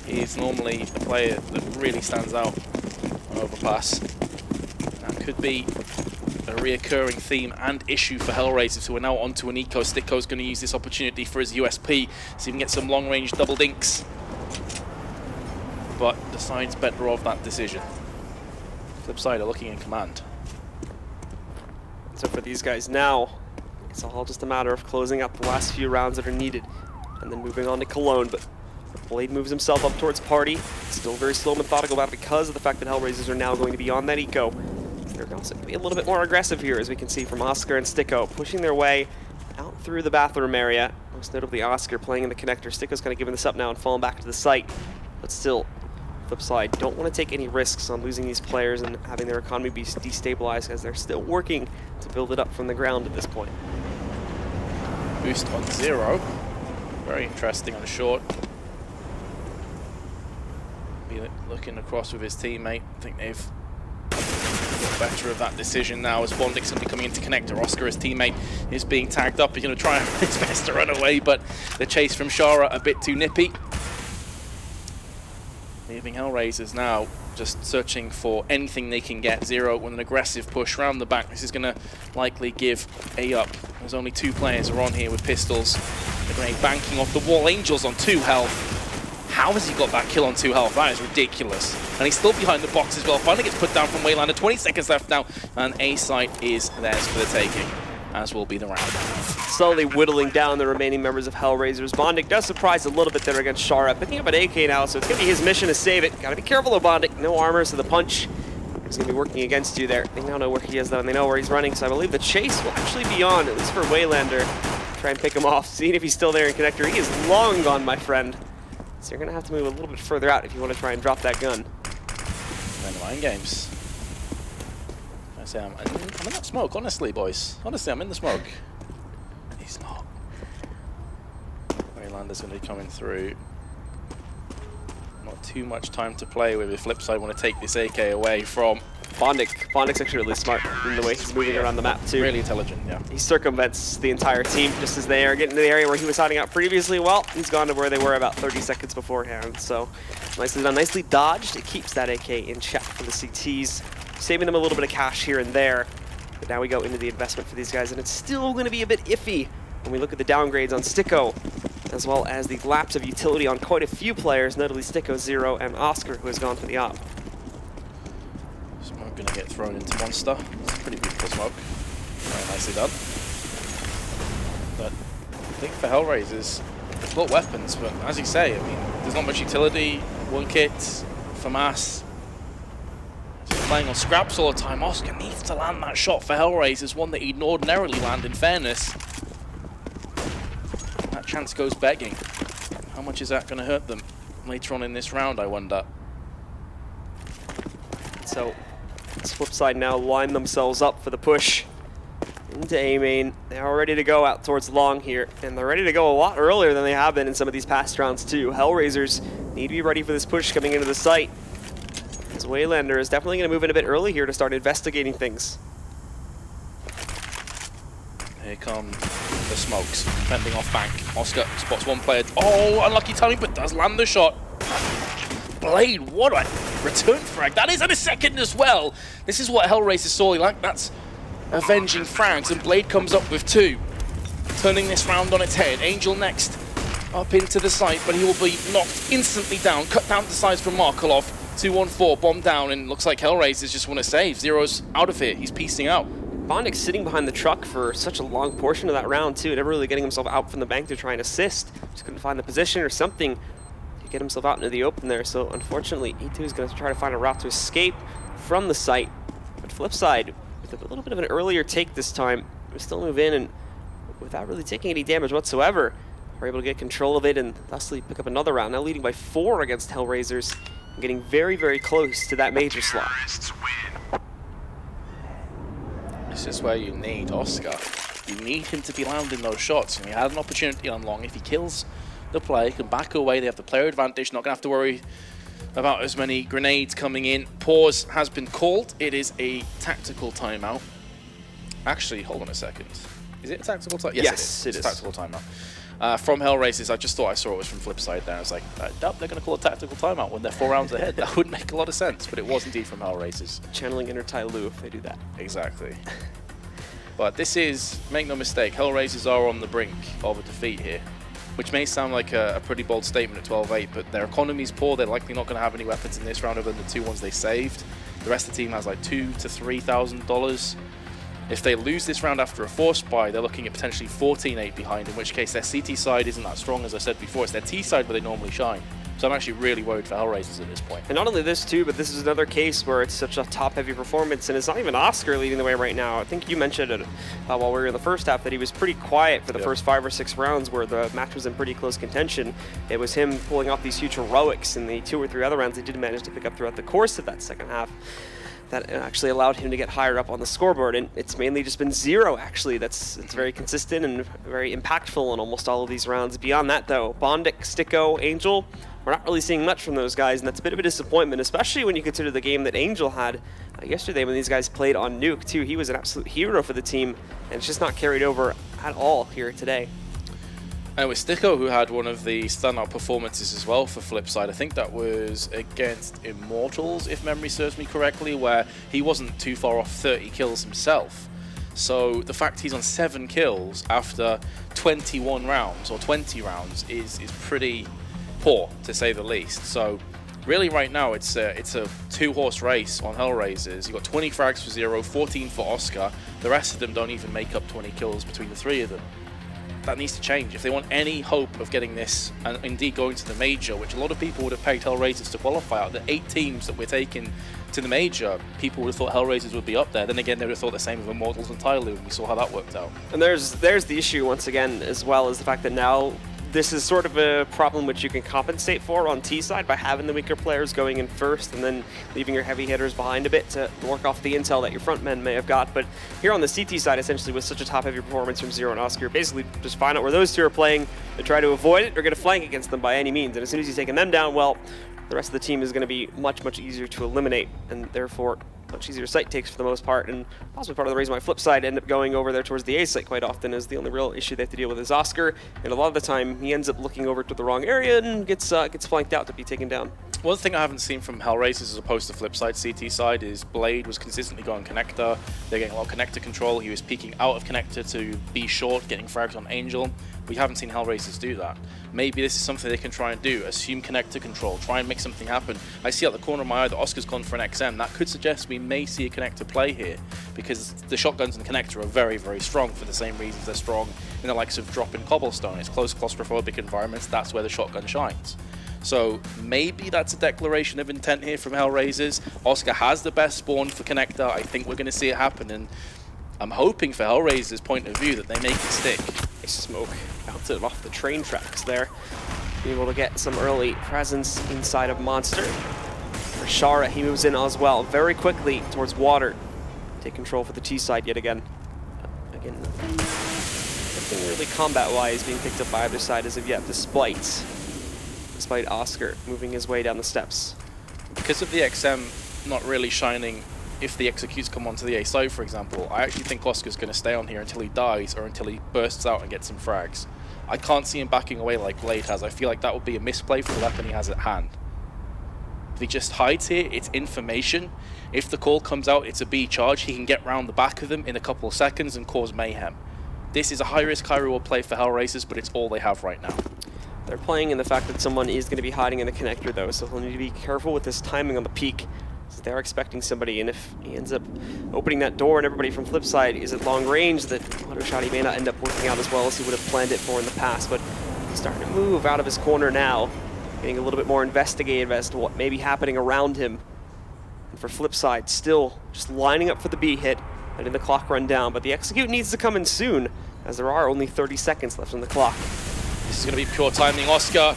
[SPEAKER 6] He's normally a player that really stands out on Overpass. That could be a reoccurring theme and issue for HellRaisers, who are now onto an eco. Sticko's going to use this opportunity for his USP, so he can get some long-range double dinks. But decides better of that decision. FlipSid are looking in command.
[SPEAKER 5] So for these guys now, it's all just a matter of closing out the last few rounds that are needed. And then moving on to Cologne, but Blade moves himself up towards Party. Still very slow and methodical about it because of the fact that HellRaisers are now going to be on that eco. So they're also going to be a little bit more aggressive here, as we can see from Oscar and Sticko, pushing their way out through the bathroom area. Most notably Oscar playing in the connector. Sticko's kind of giving this up now and falling back to the site. But still, FlipSid don't want to take any risks on losing these players and having their economy be destabilized, as they're still working to build it up from the ground at this point.
[SPEAKER 6] Boost on Zero. Very interesting on a short. Be looking across with his teammate. I think they've got better of that decision now, as Bondic's going to be coming into connector. Oscar, his teammate, is being tagged up. He's going to try his best to run away, but the chase from Shara a bit too nippy. Leaving HellRaisers now just searching for anything they can get. Zero with an aggressive push round the back. This is going to likely give A up. There's only 2 players are on here with pistols. They're going to be banking off the wall. Angel's on 2 health. How has he got that kill on 2 health? That is ridiculous. And he's still behind the box as well. Finally gets put down from Waylander. 20 seconds left now, and A site is theirs for the taking, as will be the round.
[SPEAKER 5] Slowly whittling down the remaining members of HellRaisers. Bondic does surprise a little bit there against Shara, picking up an AK now, so it's going to be his mission to save it. Got to be careful though, Bondic. No armor, so the punch is going to be working against you there. They now know where he is though, and they know where he's running, so I believe the chase will actually be on, at least for Waylander. Try and pick him off, seeing if he's still there in connector. He is long gone, my friend. So you're going to have to move a little bit further out if you want to try and drop that gun.
[SPEAKER 6] And mind games. I say I'm in that smoke, honestly, boys. Honestly, I'm in the smoke. He's not. Waylander's going to be coming through. Not too much time to play with if FlipSid want to take this AK away from
[SPEAKER 5] Bondic. Bondic's actually really smart in the way he's moving around the map too.
[SPEAKER 6] Really intelligent, yeah.
[SPEAKER 5] He circumvents the entire team just as they are getting to the area where he was hiding out previously. Well, he's gone to where they were about 30 seconds beforehand. So nicely done, nicely dodged. It keeps that AK in check for the CTs, saving them a little bit of cash here and there. But now we go into the investment for these guys, and it's still going to be a bit iffy when we look at the downgrades on Sticko, as well as the lapse of utility on quite a few players, notably Sticko, Zero, and Oscar, who has gone for the op.
[SPEAKER 6] Smoke going to get thrown into Monster. It's a pretty beautiful smoke. Very nicely done. But I think for HellRaisers, they've got weapons, but as you say, I mean, there's not much utility. 1 kit, FAMAS. Just playing on scraps all the time. Oscar needs to land that shot for HellRaisers, one that he'd ordinarily land, in fairness. That chance goes begging. How much is that going to hurt them later on in this round, I wonder?
[SPEAKER 5] So, this FlipSid now line themselves up for the push into A main. They are ready to go out towards long here, and they're ready to go a lot earlier than they have been in some of these past rounds too. HellRaisers need to be ready for this push coming into the site, as Waylander is definitely going to move in a bit early here to start investigating things.
[SPEAKER 6] Here come the smokes, fending off bank. Oscar spots 1 player. Oh, unlucky timing, but does land the shot. Blade, what a return frag. That is in a second as well. This is what HellRaisers saw like. That's avenging frags, and Blade comes up with 2. Turning this round on its head. Angel next up into the site, but he will be knocked instantly down. Cut down to size from Markelov. 2-1-4, bomb down, and looks like HellRaisers just want to save. Zero's out of here. He's piecing out.
[SPEAKER 5] Bondic's sitting behind the truck for such a long portion of that round too, never really getting himself out from the bank to try and assist. Just couldn't find the position or something. He get himself out into the open there. So unfortunately, E2 is going to try to find a route to escape from the site. But FlipSid, with a little bit of an earlier take this time, we still move in and without really taking any damage whatsoever, are able to get control of it and thusly pick up another round. Now leading by 4 against HellRaisers, and getting very, very close to that major slot.
[SPEAKER 6] This is where you need Oscar. You need him to be landing those shots, and he had an opportunity on long. If he kills the play, he can back away, they have the player advantage, not going to have to worry about as many grenades coming in. Pause has been called. It is a tactical timeout. Actually, hold on a second. Is it a tactical timeout? Yes, it is. It's a tactical timeout. From HellRaisers, I just thought I saw it was from FlipSid there. I was like, I doubt they're going to call a tactical timeout when they're 4 rounds ahead. That would make a lot of sense, but it was indeed from HellRaisers.
[SPEAKER 5] Channeling inner Tai Lu if they do that.
[SPEAKER 6] Exactly. But this is, make no mistake, HellRaisers are on the brink of a defeat here, which may sound like a pretty bold statement at 12-8, but their economy's poor. They're likely not going to have any weapons in this round other than the 2 ones they saved. The rest of the team has like $2,000 to $3,000. If they lose this round after a force buy, they're looking at potentially 14-8 behind, in which case their CT side isn't that strong, as I said before. It's their T side where they normally shine. So I'm actually really worried for HellRaisers at this point.
[SPEAKER 5] And not only this too, but this is another case where it's such a top-heavy performance, and it's not even Oscar leading the way right now. I think you mentioned it while we were in the first half that he was pretty quiet for the first 5 or 6 rounds where the match was in pretty close contention. It was him pulling off these huge heroics in the 2 or 3 other rounds he did manage to pick up throughout the course of that second half. That actually allowed him to get higher up on the scoreboard, and it's mainly just been 0 actually. It's very consistent and very impactful in almost all of these rounds. Beyond that though, Bondic, Sticko, Angel, we're not really seeing much from those guys, and that's a bit of a disappointment, especially when you consider the game that Angel had yesterday when these guys played on Nuke too. He was an absolute hero for the team, and it's just not carried over at all here today.
[SPEAKER 6] And with Sticko, who had one of the standout performances as well for FlipSid, I think that was against Immortals, if memory serves me correctly, where he wasn't too far off 30 kills himself. So the fact he's on 7 kills after 21 rounds, or 20 rounds, is pretty poor, to say the least. So really right now it's a 2-horse race on HellRaisers. You've got 20 frags for 0, 14 for Oscar. The rest of them don't even make up 20 kills between the 3 of them. That needs to change. If they want any hope of getting this and indeed going to the major, which a lot of people would have pegged HellRaisers to qualify out, the 8 teams that we're taking to the major, people would have thought HellRaisers would be up there. Then again, they would have thought the same of Immortals and Tyloo, and we saw how that worked out.
[SPEAKER 5] And there's the issue once again, as well as the fact that now this is sort of a problem which you can compensate for on T side by having the weaker players going in first and then leaving your heavy hitters behind a bit to work off the intel that your front men may have got. But here on the CT side, essentially with such a top-heavy performance from Zero and Oscar, basically just find out where those 2 are playing and try to avoid it or get a flank against them by any means. And as soon as you've taken them down, well, the rest of the team is going to be much, much easier to eliminate, and therefore much easier site takes for the most part, and possibly part of the reason why FlipSid end up going over there towards the A site quite often is the only real issue they have to deal with is Oscar, and a lot of the time he ends up looking over to the wrong area and gets flanked out to be taken down.
[SPEAKER 6] One thing I haven't seen from HellRaisers as opposed to FlipSid CT side is Blade was consistently going connector. They're getting a lot of connector control. He was peeking out of connector to be short, getting frags on Angel. We haven't seen HellRaisers do that. Maybe this is something they can try and do. Assume connector control. Try and make something happen. I see out the corner of my eye that Oscar's gone for an XM. That could suggest we may see a connector play here because the shotguns and connector are very, very strong for the same reasons they're strong in the likes of Drop and Cobblestone. It's close claustrophobic environments. That's where the shotgun shines. So maybe that's a declaration of intent here from HellRaisers. Oscar has the best spawn for connector. I think we're going to see it happen, and I'm hoping for HellRaisers' point of view that they make it stick.
[SPEAKER 5] Nice smoke bounced it off the train tracks there. Being able to get some early presence inside of Monster. For Shara, he moves in as well very quickly towards Water. Take control for the T side yet again. Again, nothing really combat-wise being picked up by either side as of yet, despite Oscar moving his way down the steps.
[SPEAKER 6] Because of the XM not really shining if the executes come onto the A side, for example, I actually think Oscar's going to stay on here until he dies or until he bursts out and gets some frags. I can't see him backing away like Blade has. I feel like that would be a misplay for the weapon he has at hand. If he just hides here, it's information. If the call comes out, it's a B charge, he can get round the back of them in a couple of seconds and cause mayhem. This is a high-risk, high-reward play for HellRaisers, but it's all they have right now.
[SPEAKER 5] They're playing in the fact that someone is going to be hiding in the connector though, so he'll need to be careful with his timing on the peak. So they're expecting somebody, and if he ends up opening that door and everybody from FlipSid is at long range, that auto shot he may not end up working out as well as he would have planned it for in the past, but he's starting to move out of his corner now. getting a little bit more investigative as to what may be happening around him. And for FlipSid, still just lining up for the B hit, letting the clock run down. But the execute needs to come in soon, as there are only 30 seconds left on the clock.
[SPEAKER 6] This is going to be pure timing. Oscar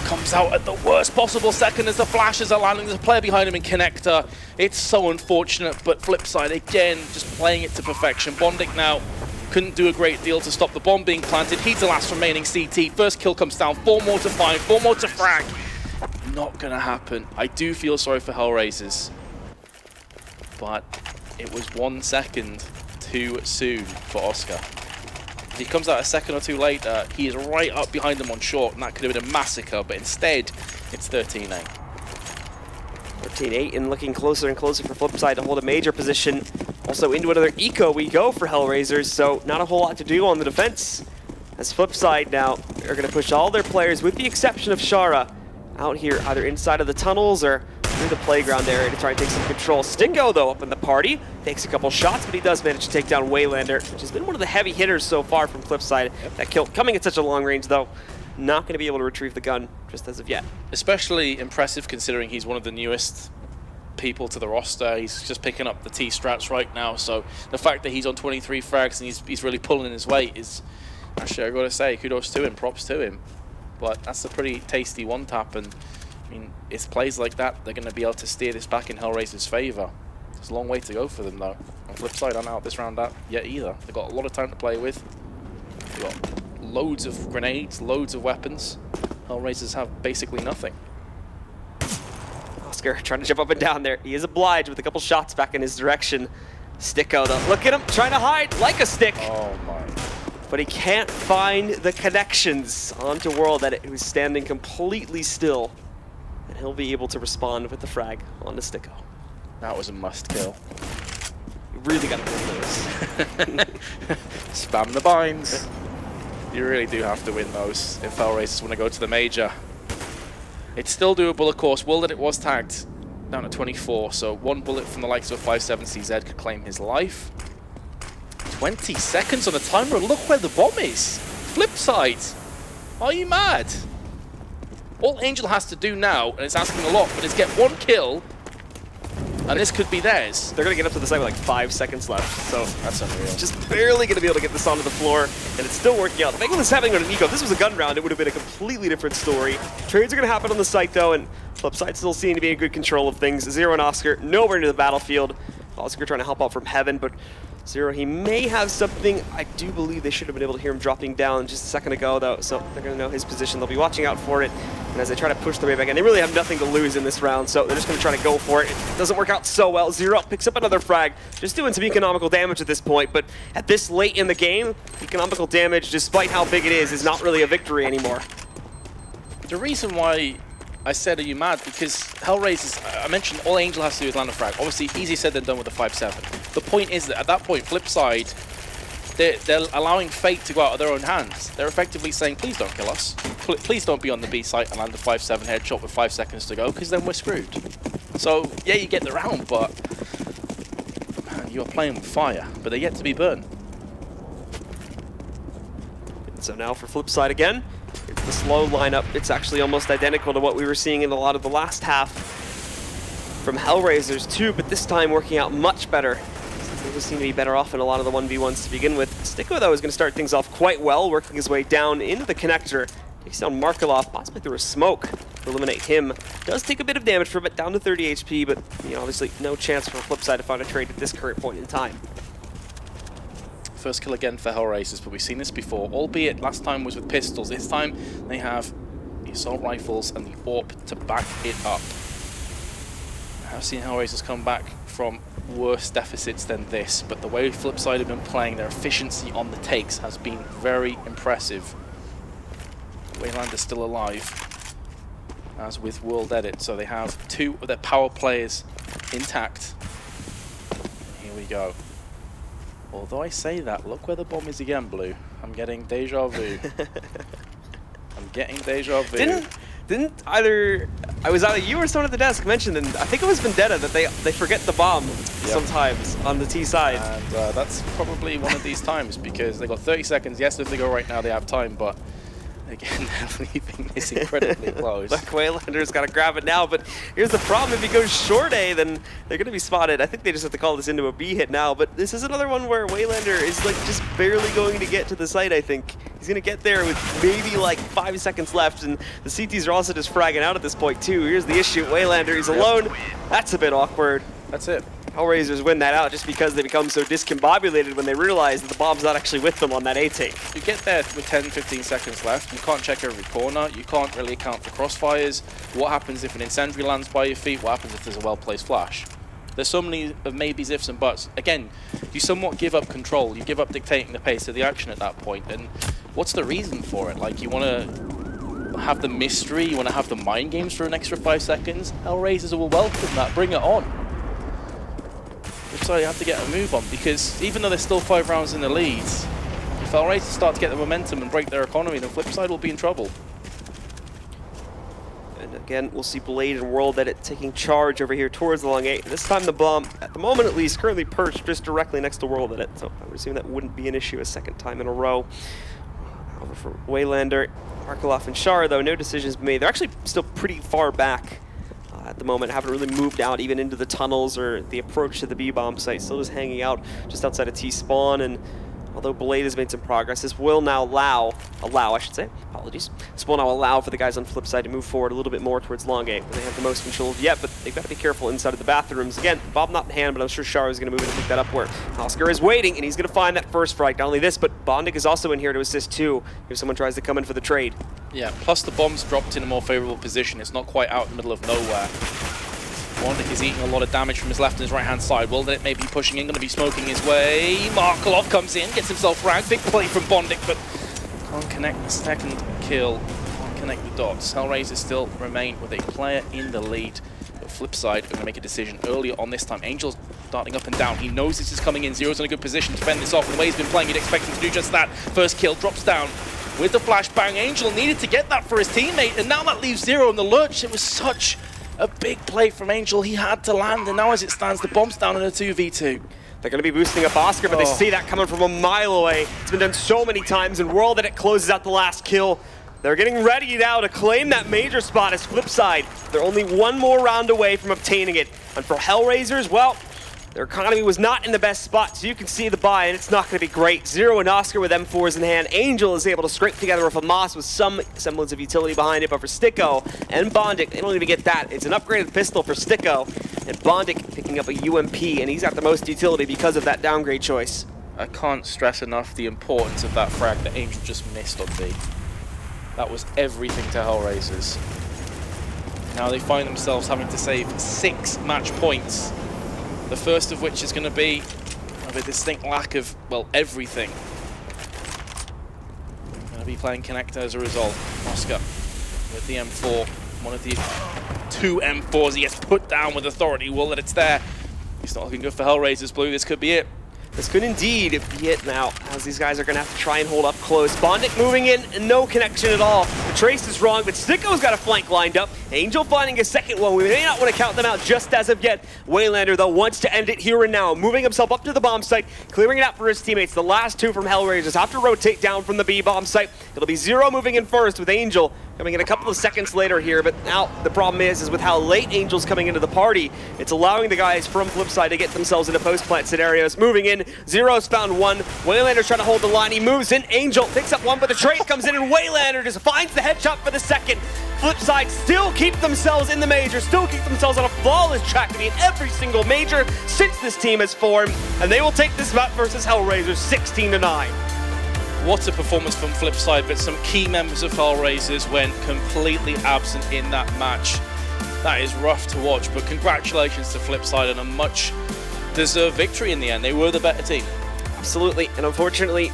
[SPEAKER 6] comes out at the worst possible second as the flashes are landing. There's a player behind him in connector. It's so unfortunate, but FlipSid again just playing it to perfection. Bondik now couldn't do a great deal to stop the bomb being planted. He's the last remaining CT. First kill comes down, 4 more to find, 4 more to frag. Not gonna happen. I do feel sorry for HellRaisers, but it was 1 second too soon for Oscar. If he comes out a second or two later, he is right up behind him on short, and that could have been a massacre, but instead, it's 13-8.
[SPEAKER 5] 13-8 and looking closer and closer for FlipSid to hold a major position. Also into another eco we go for HellRaisers, so not a whole lot to do on the defense. As FlipSid now are going to push all their players, with the exception of Shara, out here either inside of the tunnels or through the playground area to try and take some control. Stinko, though, up in the party, takes a couple shots, but he does manage to take down Waylander, which has been one of the heavy hitters so far from FlipSid. That kill coming at such a long range, though, not going to be able to retrieve the gun just as of yet.
[SPEAKER 6] Especially impressive considering he's one of the newest people to the roster. He's just picking up the T strats right now, so the fact that he's on 23 frags and he's really pulling his weight is, actually, I gotta say, kudos to him, props to him. But that's a pretty tasty one tap, and I mean, it's plays like that they're going to be able to steer this back in HellRaisers' favor. There's a long way to go for them, though. On FlipSid, aren't out this round yet either. They've got a lot of time to play with. They've got loads of grenades, loads of weapons. HellRaisers have basically nothing.
[SPEAKER 5] Oscar trying to jump up and down there. He is obliged with a couple shots back in his direction. Sticko, though, look at him trying to hide like a stick.
[SPEAKER 6] Oh my.
[SPEAKER 5] But he can't find the connections onto World Edit, who's standing completely still. And he'll be able to respond with the frag onto Sticko.
[SPEAKER 6] That was a must kill.
[SPEAKER 5] You really got to win those.
[SPEAKER 6] Spam the binds. You really do have to win those if HellRaisers want to go to the major. It's still doable, of course. World Edit was tagged down at 24, so 1 bullet from the likes of 57CZ could claim his life. 20 seconds on the timer, look where the bomb is. FlipSid, are you mad? All Angel has to do now, and it's asking a lot, but is get 1 kill, and this could be theirs.
[SPEAKER 5] They're going to get up to the site with like 5 seconds left, so
[SPEAKER 6] That's unreal.
[SPEAKER 5] just barely going to be able to get this onto the floor, and it's still working out. The fact that this is happening on an eco, if this was a gun round, it would have been a completely different story. Trades are going to happen on the site, though, and FlipSid still seeming to be in good control of things. Zero and Oscar nowhere near the battlefield. Oscar trying to help out from heaven, but Zero, he may have something. I do believe they should have been able to hear him dropping down just a second ago, though, so they're going to know his position. They'll be watching out for it, and as they try to push their way back in, they really have nothing to lose in this round, so they're just going to try to go for it. It doesn't work out so well. Zero picks up another frag, just doing some economical damage at this point, but at this late in the game, economical damage, despite how big it is not really a victory anymore.
[SPEAKER 6] The reason why I said, are you mad? Because HellRaisers, I mentioned all Angel has to do is land a frag. Obviously, easier said than done with the 5-7. The point is that at that point, FlipSid, they're allowing fate to go out of their own hands. They're effectively saying, please don't kill us. Please don't be on the B site and land a 5-7 headshot with 5 seconds to go, because then we're screwed. So, yeah, you get the round, but man, you are playing with fire, but they're yet to be burned.
[SPEAKER 5] So now for FlipSid again, it's the slow lineup. It's actually almost identical to what we were seeing in a lot of the last half from HellRaisers too, but this time working out much better. They just seem to be better off in a lot of the 1v1s to begin with. Sticko, though, is going to start things off quite well, working his way down into the connector. Takes down Markelov, possibly through a smoke to eliminate him. Does take a bit of damage from it, down to 30 HP, but obviously no chance for FlipSid to find a trade at this current point in time.
[SPEAKER 6] First kill again for HellRaisers, but we've seen this before, albeit last time was with pistols. This time they have the assault rifles and the AWP to back it up. I've seen HellRaisers come back from worse deficits than this, but the way FlipSid have been playing, their efficiency on the takes has been very impressive. Waylander's still alive, as with World Edit, so they have 2 of their power players intact. Here we go. Although I say that, look where the bomb is again, Blue. I'm getting deja vu. I'm getting deja vu.
[SPEAKER 5] Didn't either you or someone at the desk mention, and I think it was Vendetta, that they forget the bomb sometimes on the T side.
[SPEAKER 6] And that's probably one of these times, because they got 30 seconds. Yes, if they go right now, they have time, but Again, leaving this incredibly close.
[SPEAKER 5] Look, Waylander's got to grab it now, but here's the problem. If he goes short A, then they're going to be spotted. I think they just have to call this into a B hit now, but this is another one where Waylander is like just barely going to get to the site, I think. He's going to get there with maybe like 5 seconds left, and the CTs are also just fragging out at this point too. Here's the issue. Waylander, he's alone. That's a bit awkward.
[SPEAKER 6] That's it.
[SPEAKER 5] HellRaisers win that out just because they become so discombobulated when they realize that the bomb's not actually with them on that A take.
[SPEAKER 6] You get there with 10, 15 seconds left. You can't check every corner. You can't really account for crossfires. What happens if an incendiary lands by your feet? What happens if there's a well-placed flash? There's so many maybes, ifs, and buts. Again, you somewhat give up control. You give up dictating the pace of the action at that point. And what's the reason for it? Like, you want to have the mystery, you want to have the mind games for an extra 5 seconds? HellRaisers will welcome that. Bring it on. So you have to get a move on, because even though they're still 5 rounds in the lead, if HellRaisers start to get the momentum and break their economy, then FlipSid will be in trouble.
[SPEAKER 5] And again, we'll see Blade and World Edit taking charge over here towards the long 8. This time the bomb, at the moment at least, currently perched just directly next to World Edit, so I would assume that wouldn't be an issue a second time in a row. However, for Waylander, Markaloff, and Shar, though, no decisions made. They're actually still pretty far back at the moment, haven't really moved out even into the tunnels or the approach to the B-bomb site, still just hanging out just outside of T-spawn. And although Blade has made some progress, this will now allow, I should say, apologies. This will now allow for the guys on FlipSid to move forward a little bit more towards long A, where they have the most control of yet, but they've got to be careful inside of the bathrooms. Again, Bob not in hand, but I'm sure Shar is going to move in and pick that up where Oscar is waiting, and he's going to find that first frag. Not only this, but Bondic is also in here to assist too, if someone tries to come in for the trade.
[SPEAKER 6] Yeah, plus the bomb's dropped in a more favorable position. It's not quite out in the middle of nowhere. Bondic is eating a lot of damage from his left and his right-hand side. World Edit may be pushing in, going to be smoking his way. Markaloff comes in, gets himself fragged. Big play from Bondic, but can't connect the second kill. Can't connect the dots. HellRaisers still remain with a player in the lead. But FlipSid are going to make a decision earlier on this time. Angel's darting up and down. He knows this is coming in. Zero's in a good position to fend this off. And the way he's been playing, you'd expect him to do just that. First kill drops down with the flashbang. Angel needed to get that for his teammate, and now that leaves Zero in the lurch. It was such a big play from Angel. He had to land, and now as it stands, the bomb's down in a 2v2.
[SPEAKER 5] They're going to be boosting up Oscar, but they see that coming from a mile away. It's been done so many times, and World Edit closes out the last kill. They're getting ready now to claim that major spot as FlipSid. They're only one more round away from obtaining it. And for HellRaisers, well, their economy was not in the best spot, so you can see the buy, and it's not going to be great. Zero and Oscar with M4s in hand. Angel is able to scrape together with a Moss with some semblance of utility behind it, but for Sticko and Bondic, they don't even get that. It's an upgraded pistol for Sticko, and Bondic picking up a UMP, and he's got the most utility because of that downgrade choice.
[SPEAKER 6] I can't stress enough the importance of that frag that Angel just missed on B. That was everything to HellRaisers. Now they find themselves having to save 6 match points. The first of which is going to be of a distinct lack of, well, everything. Going to be playing Connector as a result. Oscar with the M4. One of the 2 M4s he gets put down with authority. Well, that it's there. It's not looking good for HellRaisers Blue. This could be it.
[SPEAKER 5] This could indeed be it now, as these guys are going to have to try and hold up close. Bondic moving in, and no connection at all. The trace is wrong, but Sticko's got a flank lined up. Angel finding a second one. We may not want to count them out just as of yet. Waylander, though, wants to end it here and now, moving himself up to the bomb site, clearing it out for his teammates. The last 2 from HellRaisers have to rotate down from the B bomb site. It'll be Zero moving in first, with Angel coming in a couple of seconds later here, but now the problem is with how late Angel's coming into the party, it's allowing the guys from FlipSid to get themselves into post-plant scenarios. Moving in, Zero's found one. Waylander's trying to hold the line. He moves in. Angel picks up one, but the trace comes in, and Waylander just finds the headshot for the second. FlipSid still keep themselves in the major, still keep themselves on a flawless track to be in every single major since this team has formed, and they will take this map versus HellRaisers 16-9.
[SPEAKER 6] What a performance from FlipSid, but some key members of HellRaisers went completely absent in that match. That is rough to watch, but congratulations to FlipSid on a much deserved victory in the end. They were the better team.
[SPEAKER 5] Absolutely, and unfortunately,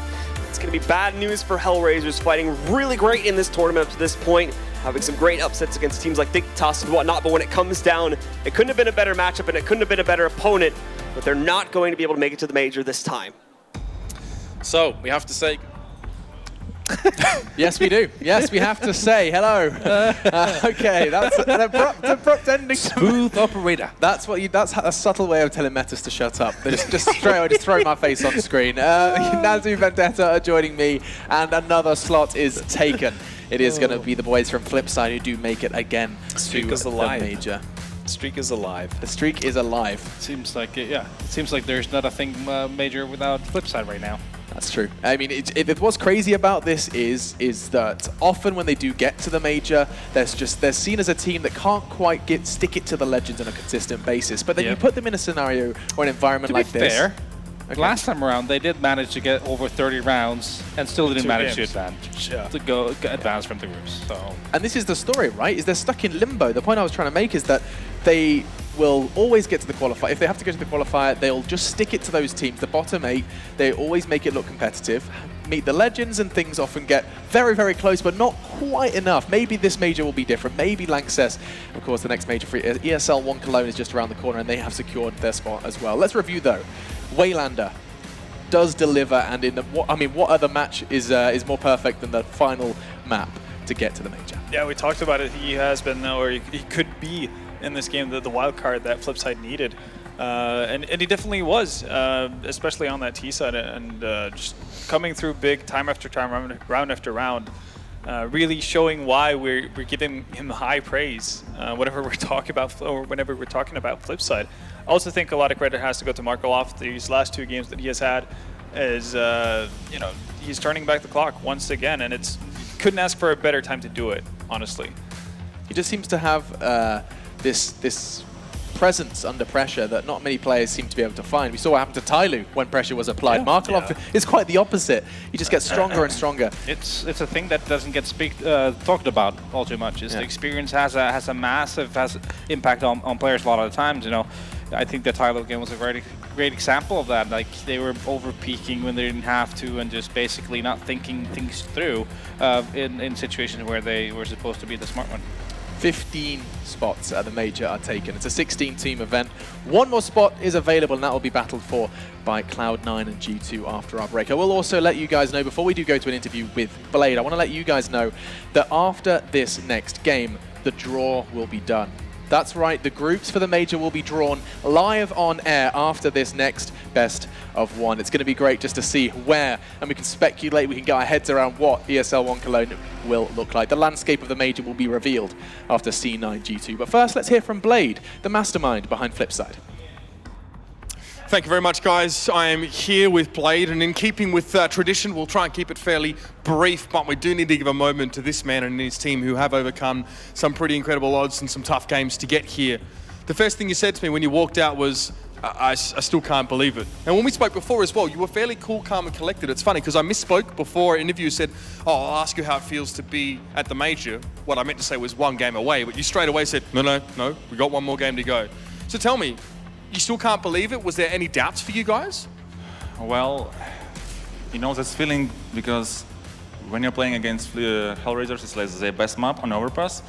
[SPEAKER 5] it's going to be bad news for HellRaisers, fighting really great in this tournament up to this point, having some great upsets against teams like Dignitas and whatnot, but when it comes down, it couldn't have been a better matchup and it couldn't have been a better opponent, but they're not going to be able to make it to the major this time.
[SPEAKER 6] So, we have to say...
[SPEAKER 2] Yes, we do. Yes, we have to say hello. Okay, that's an abrupt ending.
[SPEAKER 3] Smooth operator.
[SPEAKER 2] That's a subtle way of telling Metis to shut up. They just throw my face on screen. Nazu Vendetta are joining me, and another slot is taken. it is going to be the boys from FlipSid who do make it again to the major.
[SPEAKER 4] Streak is alive.
[SPEAKER 2] The streak is alive.
[SPEAKER 3] Seems like it, yeah. It seems like there's not a thing major without FlipSid right now.
[SPEAKER 2] That's true. I mean, what's crazy about this is that often when they do get to the major, they're seen as a team that can't quite stick it to the Legends on a consistent basis. But then you put them in a scenario or an environment like this.
[SPEAKER 3] To be fair, last time around they did manage to get over 30 rounds and still didn't manage to advance from the groups. So.
[SPEAKER 2] And this is the story, right? Is they're stuck in limbo. The point I was trying to make is that they will always get to the qualifier. If they have to go to the qualifier, they'll just stick it to those teams. The bottom 8, they always make it look competitive. Meet the Legends and things often get very, very close, but not quite enough. Maybe this major will be different. Maybe LANXESS, of course, the next major for ESL One Cologne is just around the corner and they have secured their spot as well. Let's review though. Waylander does deliver, and what other match is more perfect than the final map to get to the major?
[SPEAKER 4] Yeah, we talked about it. He has been, or he could be in this game the wild card that FlipSid needed, and he definitely was, especially on that T side, and just coming through big time after time, round after round, really showing why we're giving him high praise whenever we're talking about FlipSid. I also think a lot of credit has to go to Markov. These last 2 games that he has had is, he's turning back the clock once again, and couldn't ask for a better time to do it, honestly.
[SPEAKER 2] He just seems to have this presence under pressure that not many players seem to be able to find. We saw what happened to Tyloo when pressure was applied. Markov is quite the opposite. He just gets stronger and stronger.
[SPEAKER 3] It's a thing that doesn't get talked about all too much. The experience has a massive impact on players a lot of the times. I think the Tyloo game was a great example of that. Like, they were over peaking when they didn't have to, and just basically not thinking things through in situations where they were supposed to be the smart one.
[SPEAKER 2] 15 spots at the major are taken. It's a 16-team event. 1 more spot is available, and that will be battled for by Cloud9 and G2 after our break. I will also let you guys know, before we do go to an interview with Blade, I want to let you guys know that after this next game, the draw will be done. That's right, the groups for the major will be drawn live on air after this next best of 1. It's going to be great just to see where, and we can speculate, we can get our heads around what ESL One Cologne will look like. The landscape of the major will be revealed after C9 G2. But first, let's hear from Blade, the mastermind behind FlipSid.
[SPEAKER 1] Thank you very much, guys. I am here with Blade, and in keeping with tradition, we'll try and keep it fairly brief, but we do need to give a moment to this man and his team who have overcome some pretty incredible odds and some tough games to get here. The first thing you said to me when you walked out was, I still can't believe it. And when we spoke before as well, you were fairly cool, calm, and collected. It's funny, because I misspoke before an interview, said, I'll ask you how it feels to be at the major. What I meant to say was 1 game away, but you straight away said, no, we got 1 more game to go. So tell me, you still can't believe it? Was there any doubts for you guys?
[SPEAKER 7] Well, this feeling, because when you're playing against HellRaisers, it's like the best map on Overpass.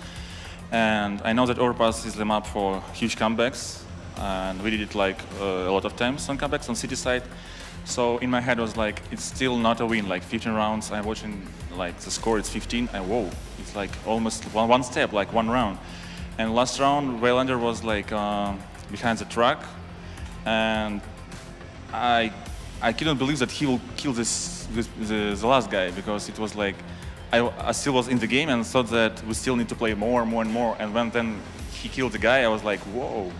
[SPEAKER 7] And I know that Overpass is the map for huge comebacks. And we did it like a lot of times on comebacks on city side. So in my head was like, it's still not a win, like 15 rounds. I'm watching like the score, it's 15, and whoa, it's like almost one step, like 1 round. And last round, Waylander was like behind the truck, and I couldn't believe that he will kill the last guy, because it was like I still was in the game and thought that we still need to play more and more. And when then he killed the guy, I was like, whoa.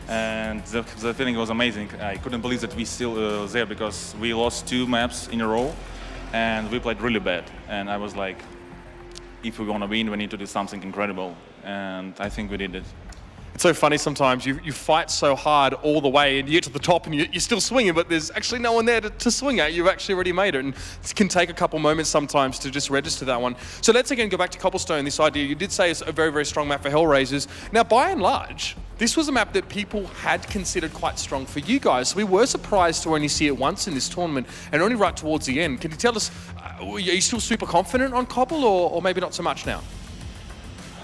[SPEAKER 7] And the feeling was amazing. I couldn't believe that we still there, because we lost 2 maps in a row and we played really bad. And I was like, if we want to win, we need to do something incredible. And I think we did it.
[SPEAKER 1] It's so funny sometimes, you fight so hard all the way and you get to the top and you're still swinging, but there's actually no one there to swing at. You've actually already made it, and it can take a couple moments sometimes to just register that one. So let's again go back to Cobblestone, this idea. You did say it's a very, very strong map for HellRaisers. Now, by and large, this was a map that people had considered quite strong for you guys. So we were surprised to only see it once in this tournament, and only right towards the end. Can you tell us, are you still super confident on Cobble, or maybe not so much now?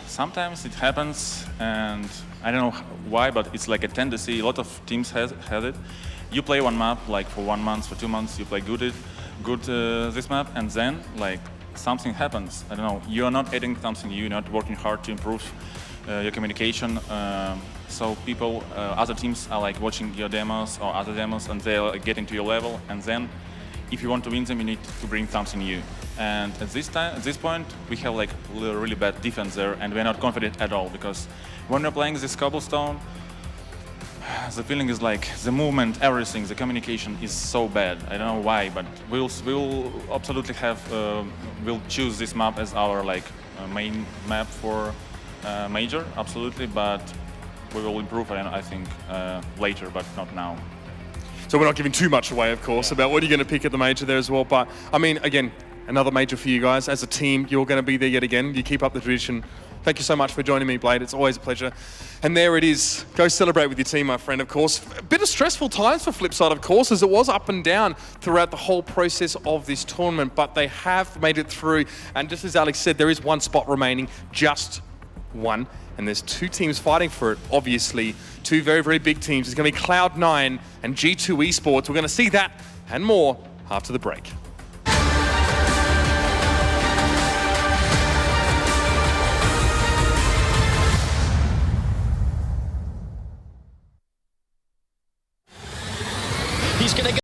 [SPEAKER 7] Sometimes it happens, and I don't know why, but it's like a tendency. A lot of teams had it. You play one map like for 1 month, for 2 months, you play good this map, and then like something happens. I don't know. You're not adding something. You're not working hard to improve your communication. So people, other teams are like watching your demos or other demos, and they're getting to your level, and then if you want to win them, you need to bring something new. And at this point, we have like really bad defense there, and we're not confident at all, because when we're playing this cobblestone, the feeling is like the movement, everything, the communication is so bad. I don't know why, but we'll absolutely have we'll choose this map as our like main map for major, absolutely. But we will improve, I think, later, but not now.
[SPEAKER 1] So we're not giving too much away, of course, about what you're going to pick at the major there as well. But I mean, again, another major for you guys. As a team, you're going to be there yet again. You keep up the tradition. Thank you so much for joining me, Blade. It's always a pleasure. And there it is. Go celebrate with your team, my friend, of course. A bit of stressful times for FlipSid, of course, as it was up and down throughout the whole process of this tournament, but they have made it through. And just as Alex said, there is one spot remaining, just one. And there's two teams fighting for it, obviously. Two very, very big teams. It's going to be Cloud9 and G2 Esports. We're going to see that and more after the break.
[SPEAKER 8] He's going to